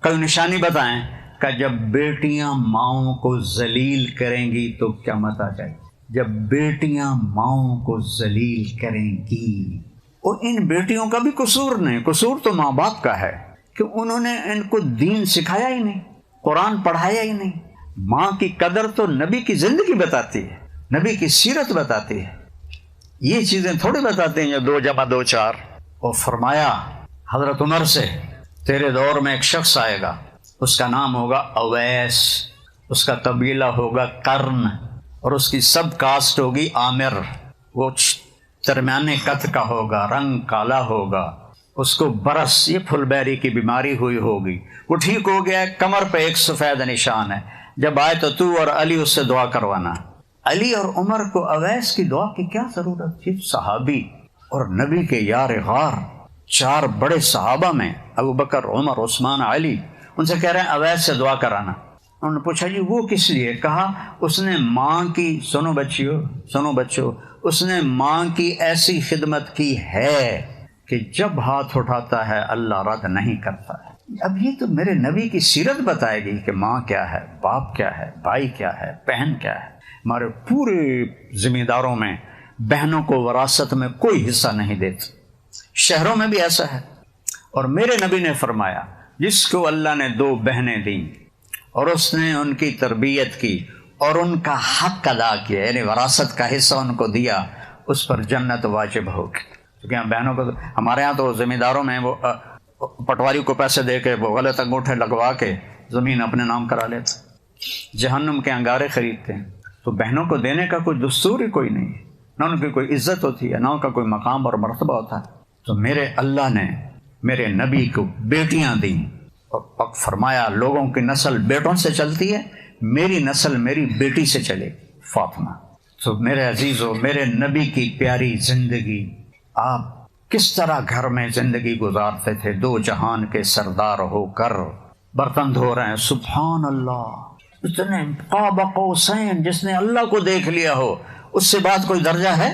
کوئی نشانی بتائیں۔ کہ جب بیٹیاں ماؤں کو ذلیل کریں گی تو قیامت آ جائے گی۔ جب بیٹیاں ماؤں کو ذلیل کریں گی، اور ان بیٹیوں کا بھی قصور نہیں، قصور تو ماں باپ کا ہے کہ انہوں نے ان کو دین سکھایا ہی نہیں، قرآن پڑھایا ہی نہیں۔ ماں کی قدر تو نبی کی زندگی بتاتی ہے، نبی کی سیرت بتاتی ہے، یہ چیزیں تھوڑی بتاتے ہیں 2 + 2 = 4۔ اور فرمایا حضرت عمر سے، تیرے دور میں ایک شخص آئے گا، اس کا نام ہوگا اویس، اس کا قبیلہ ہوگا قرن، اور اس کی سب کاسٹ ہوگی عامر۔ وہ درمیانے قد کا ہوگا، رنگ کالا ہوگا، اس کو برس، یہ پھل بیری کی بیماری ہوئی ہوگی، وہ ٹھیک ہو گیا ہے، کمر پہ ایک سفید نشان ہے۔ جب آئے تو اور علی اس سے دعا کروانا۔ علی اور عمر کو اویس کی دعا کی کیا ضرورت تھی؟ صحابی اور نبی کے یار غار، 4 بڑے صحابہ میں ابو بکر، عمر، عثمان، علی، ان سے کہہ رہے ہیں اویس سے دعا کرانا۔ انہوں نے پوچھا جی وہ کس لیے؟ کہا اس نے ماں کی، سنو بچو، اس نے ماں کی ایسی خدمت کی ہے کہ جب ہاتھ اٹھاتا ہے اللہ رد نہیں کرتا ہے۔ اب یہ تو میرے نبی کی سیرت بتائے گی کہ ماں کیا ہے، باپ کیا ہے، بھائی کیا ہے، بہن کیا ہے۔ ہمارے پورے ذمہ داروں میں بہنوں کو وراثت میں کوئی حصہ نہیں دیتے، شہروں میں بھی ایسا ہے۔ اور میرے نبی نے فرمایا جس کو اللہ نے 2 بہنیں دیں اور اس نے ان کی تربیت کی اور ان کا حق ادا کیا، یعنی وراثت کا حصہ ان کو دیا، اس پر جنت واجب ہوگی۔ کیونکہ بہنوں کو، ہمارے ہاں تو ذمہ داروں میں وہ پٹواری کو پیسے دے کے وہ غلط انگوٹھے لگوا کے زمین اپنے نام کرا لیتے، جہنم کے انگارے خریدتے ہیں۔ تو بہنوں کو دینے کا کوئی دستور ہی کوئی نہیں ہے، نہ ان کی کوئی عزت ہوتی ہے، نہ ان کا کوئی مقام اور مرتبہ ہوتا ہے۔ تو میرے اللہ نے میرے نبی کو بیٹیاں دیں اور فرمایا لوگوں کی نسل بیٹوں سے چلتی ہے، میری نسل میری بیٹی سے چلے، فاطمہ۔ تو میرے عزیزو، میرے نبی کی پیاری زندگی، آپ کس طرح گھر میں زندگی گزارتے تھے 2 جہان کے سردار ہو کر، برتن دھو رہے ہیں، سبحان اللہ، اتنے قاب قوسین، جس نے اللہ کو دیکھ لیا ہو اس سے بات کوئی درجہ ہے؟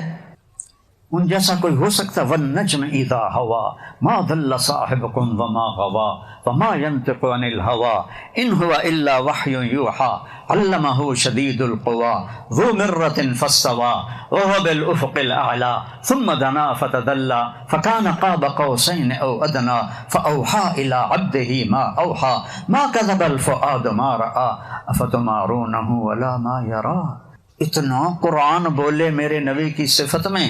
ان جیسا کوئی ہو سکتا؟ والنجم اذا ہوا ما ضل صاحبکم وما غوا وما ينطق عن الهوى ان هو الا وحی یوحى علمہ شدید القوى ذو مرۃ فاستوى وهو بالافق الاعلى ثم دنا فتدلى فكان قاب قوسین او ادنى فاوحى الى عبده ما اوحى ما كذب الفؤاد ما راى افتمارونه ولا ما يرى۔ اتنا قرآن بولے میرے نبی کی صفت میں،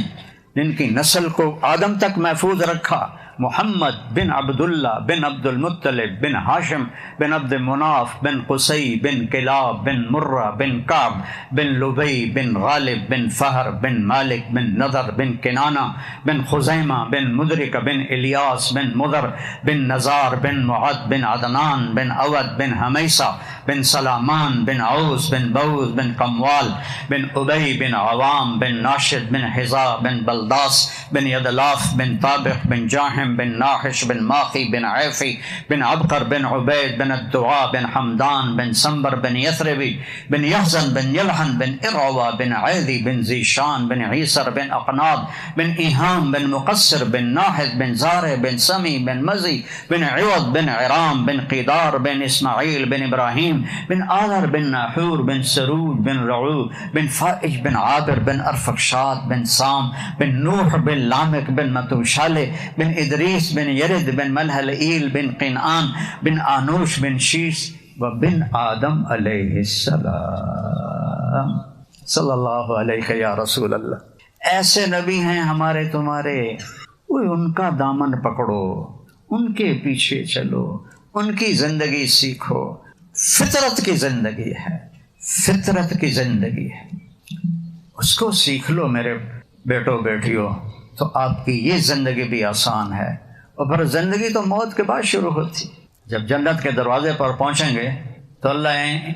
جن کی نسل کو آدم تک محفوظ رکھا، محمد بن عبداللہ بن عبد المطلب بن ہاشم بن عبد مناف بن قصی بن کلاب بن مرہ بن کعب بن لبی بن غالب بن فہر بن مالک بن نضر بن کنانہ بن خزیمہ بن مدرک بن الیاس بن مدر بن نزار بن معد بن عدنان بن اود بن حمیسہ بن سلامان بن عوس بن بوز بن قموال بن ابی بن عوام بن ناشد بن حزا بن بلداس بن یدلاف بن طابق بن جاہم بن ناحش بن ماخی بن عیفی بن عبقر بن عبید بن الدعاء بن حمدان بن سنبر بن یثربی بن یحزن بن یلحن بن ارعوا بن عیدی بن زیشان بن عیسر بن اقناد بن ایہام بن مقصر بن ناحد بن زارع بن سمی بن مزی بن عوض بن عرام بن قیدار بن اسماعیل بن ابراہیم بن آذر بن ناحور بن سروج بن رعو بن فائج بن عابر بن ارفقشاد بن سام بن نوح بن لامک بن متوشالہ بن ادریس بن یرد بن ملحلئیل بن قینعان بن آنوش بن شیش و بن آدم علیہ السلام صلی اللہ علیہ یا رسول اللہ۔ ایسے نبی ہیں ہمارے تمہارے، ان کا دامن پکڑو، ان کے پیچھے چلو، ان کی زندگی سیکھو۔ فطرت کی زندگی ہے، فطرت کی زندگی ہے، اس کو سیکھ لو میرے بیٹو بیٹیوں، تو آپ کی یہ زندگی بھی آسان ہے۔ اور پھر زندگی تو موت کے بعد شروع ہوتی۔ جب جنت کے دروازے پر پہنچیں گے تو اللہ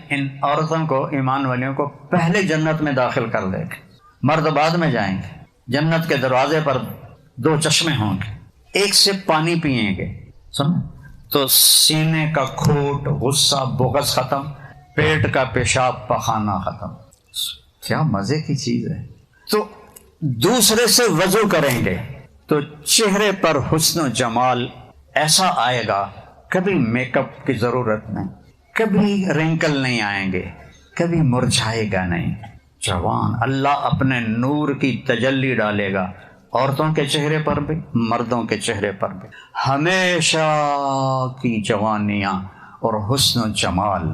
ان عورتوں کو، ایمان والیوں کو پہلے جنت میں داخل کر دے گا، مرد بعد میں جائیں گے۔ جنت کے دروازے پر 2 چشمے ہوں گے، ایک سے پانی پئیں گے، سمجھ تو سینے کا کھوٹ، غصہ، بغض ختم، پیٹ کا پیشاب پخانہ ختم۔ کیا مزے کی چیز ہے۔ تو دوسرے سے وضو کریں گے تو چہرے پر حسن و جمال ایسا آئے گا، کبھی میک اپ کی ضرورت نہیں، کبھی رنکل نہیں آئیں گے، کبھی مرجھائے گا نہیں۔ جوان اللہ اپنے نور کی تجلی ڈالے گا، عورتوں کے چہرے پر بھی، مردوں کے چہرے پر بھی، ہمیشہ کی جوانیاں اور حسن و جمال۔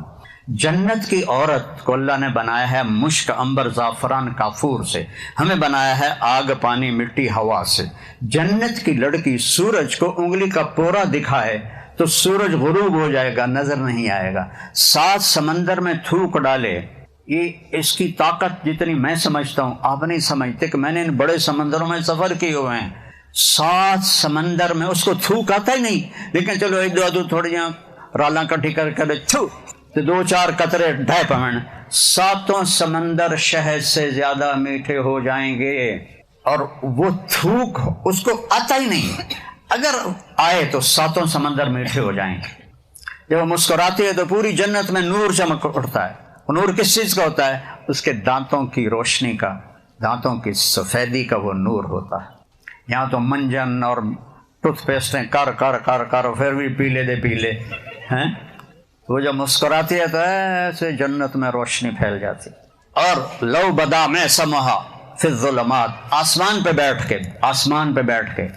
جنت کی عورت کو اللہ نے بنایا ہے مشک، عنبر، زعفران، کافور سے، ہمیں بنایا ہے آگ، پانی، مٹی، ہوا سے۔ جنت کی لڑکی سورج کو انگلی کا پورا دکھائے تو سورج غروب ہو جائے گا، نظر نہیں آئے گا۔ 7 سمندر میں تھوک ڈالے، یہ اس کی طاقت جتنی میں سمجھتا ہوں آپ نہیں سمجھتے، کہ میں نے ان بڑے سمندروں میں سفر کیے ہوئے ہیں۔ 7 سمندر میں اس کو تھوک آتا ہی نہیں، لیکن چلو ایک دو تھوڑی رالاں کٹھی کر کے تو 2-4 قطرے ڈھائی پمن، 7 سمندر شہد سے زیادہ میٹھے ہو جائیں گے، اور وہ تھوک اس کو آتا ہی نہیں، اگر آئے تو 7 سمندر میٹھے ہو جائیں گے۔ جب وہ مسکراتی ہے تو پوری جنت میں نور چمک اٹھتا ہے۔ نور کس چیز کا ہوتا ہے؟ اس کے دانتوں کی روشنی کا، دانتوں کی سفیدی کا وہ نور ہوتا ہے۔ یہاں تو منجن اور ٹوتھ پیسٹیں کر کر کر کر پھر بھی پیلے دے پیلے ہیں، وہ جب مسکراتی ہے تو ایسے جنت میں روشنی پھیل جاتی۔ اور لو بدا میں سمہا فی الظلمات، آسمان پہ بیٹھ کے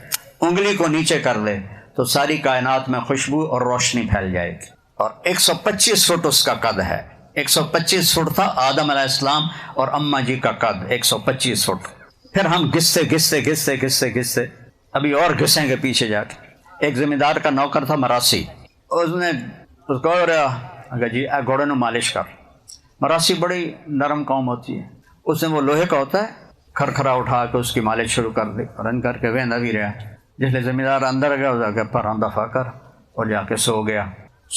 انگلی کو نیچے کر لے تو ساری کائنات میں خوشبو اور روشنی پھیل جائے گی۔ اور 125 فٹ اس کا قد ہے، 125 فٹ تھا آدم علیہ السلام اور اماں جی کا قد 125 فٹ۔ پھر ہم گھستے ابھی اور گھسیں گے پیچھے جا کے۔ ایک زمین دار کا نوکر تھا مراسی، اس نے اس کو اگر جی گھوڑے نو مالش کر، مراسی بڑی نرم قوم ہوتی ہے، اس نے وہ لوہے کا ہوتا ہے، کھرکھرا اٹھا کے اس کی مالش شروع کر دی، رن کر کے ویندا بھی رہا۔ جس زمین دار اندر گیا جا کے پر دفعہ کر اور جا کے سو گیا۔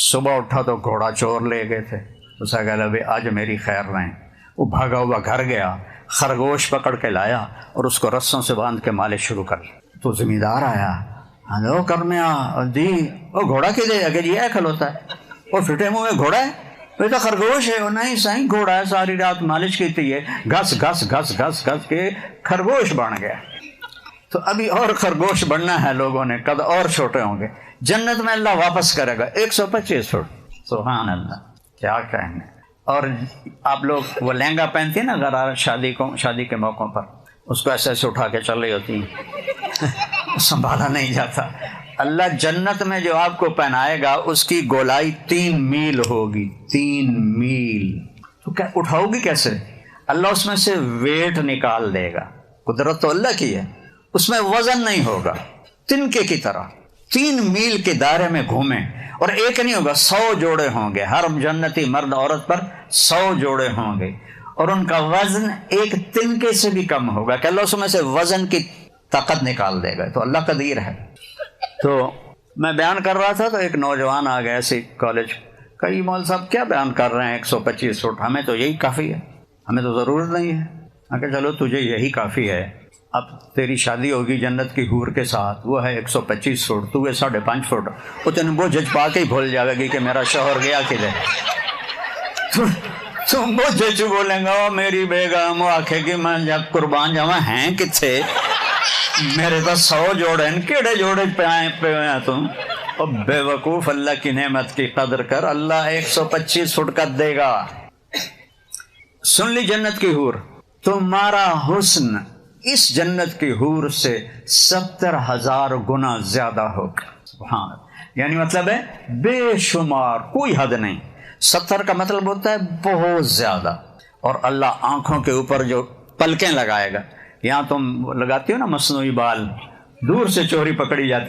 صبح اٹھا تو گھوڑا چور لے گئے تھے، اس کا کہا بھائی آج میری خیر رہیں۔ وہ بھاگا ہوا گھر گیا، خرگوش پکڑ کے لایا اور اس کو رسوں سے باندھ کے مالش شروع کر لی۔ تو زمیندار آیا، ہلو کرنے دی وہ گھوڑا کی دے اگر یہ کھلوتا ہے، اور پھٹے منہ میں گھوڑا ہے، یہ تو خرگوش ہے۔ نہیں سائیں گھوڑا ہے، ساری رات مالش کی تھی، گھس گھس گھس گھس گھس کے خرگوش بن گیا۔ تو ابھی اور خرگوش بننا ہے لوگوں نے، قد اور چھوٹے ہوں گے۔ جنت میں اللہ واپس کرے گا 125 فٹ، سبحان اللہ، کیا کہنے۔ اور آپ لوگ وہ لہنگا پہنتی ہیں نا غرار شادی کے موقعوں پر، اس کو ایسے ایسے اٹھا کے چل رہی ہوتی ہیں، سنبھالا نہیں جاتا۔ اللہ جنت میں جو آپ کو پہنائے گا اس کی گولائی 3 میل ہوگی، 3 میل۔ تو کیا اٹھاؤ گی کیسے؟ اللہ اس میں سے ویٹ نکال دے گا، قدرت تو اللہ کی ہے، اس میں وزن نہیں ہوگا، تنکے کی طرح 3 میل کے دائرے میں گھومیں، اور ایک نہیں ہوگا، 100 جوڑے ہوں گے، ہر جنتی مرد عورت پر 100 جوڑے ہوں گے، اور ان کا وزن ایک تنکے سے بھی کم ہوگا، کہ اللہ اس میں سے وزن کی طاقت نکال دے گا۔ تو اللہ قدیر ہے۔ تو میں بیان کر رہا تھا تو ایک نوجوان آ گیا ایسے کالج، کئی مول صاحب کیا بیان کر رہے ہیں 125 فٹ، ہمیں تو یہی کافی ہے، ہمیں تو ضرورت نہیں ہے۔ میں کہ چلو تجھے یہی کافی ہے، اب تیری شادی ہوگی جنت کی حور کے ساتھ، وہ ہے 125 فٹ، تو ہے 5.5 فٹ، وہ تین وہ جج پا کے ہی بھول جائے گی کہ میرا شوہر گیا کدھر۔ تم وہ جج بولیں گا میری بیگم، وہ آکھے گی میں جب قربان جاواں ہیں کتھے، میرے تو 100 جوڑے ہیں، کیڑے جوڑے پہ آئے تم۔ اور بے وقوف، اللہ کی نعمت کی قدر کر، اللہ 125 فٹ کا دے گا۔ سن لی جنت کی حور، تمہارا حسن اس جنت کی حور سے 70,000 گنا زیادہ ہوگا۔ سبحان اللہ، یعنی مطلب ہے بے شمار، کوئی حد نہیں۔ 70 کا مطلب ہوتا ہے بہت زیادہ۔ اور اللہ آنکھوں کے اوپر جو پلکیں لگائے گا، یہاں تم لگاتی ہو نا مصنوعی بال، دور سے چوری پکڑی جاتی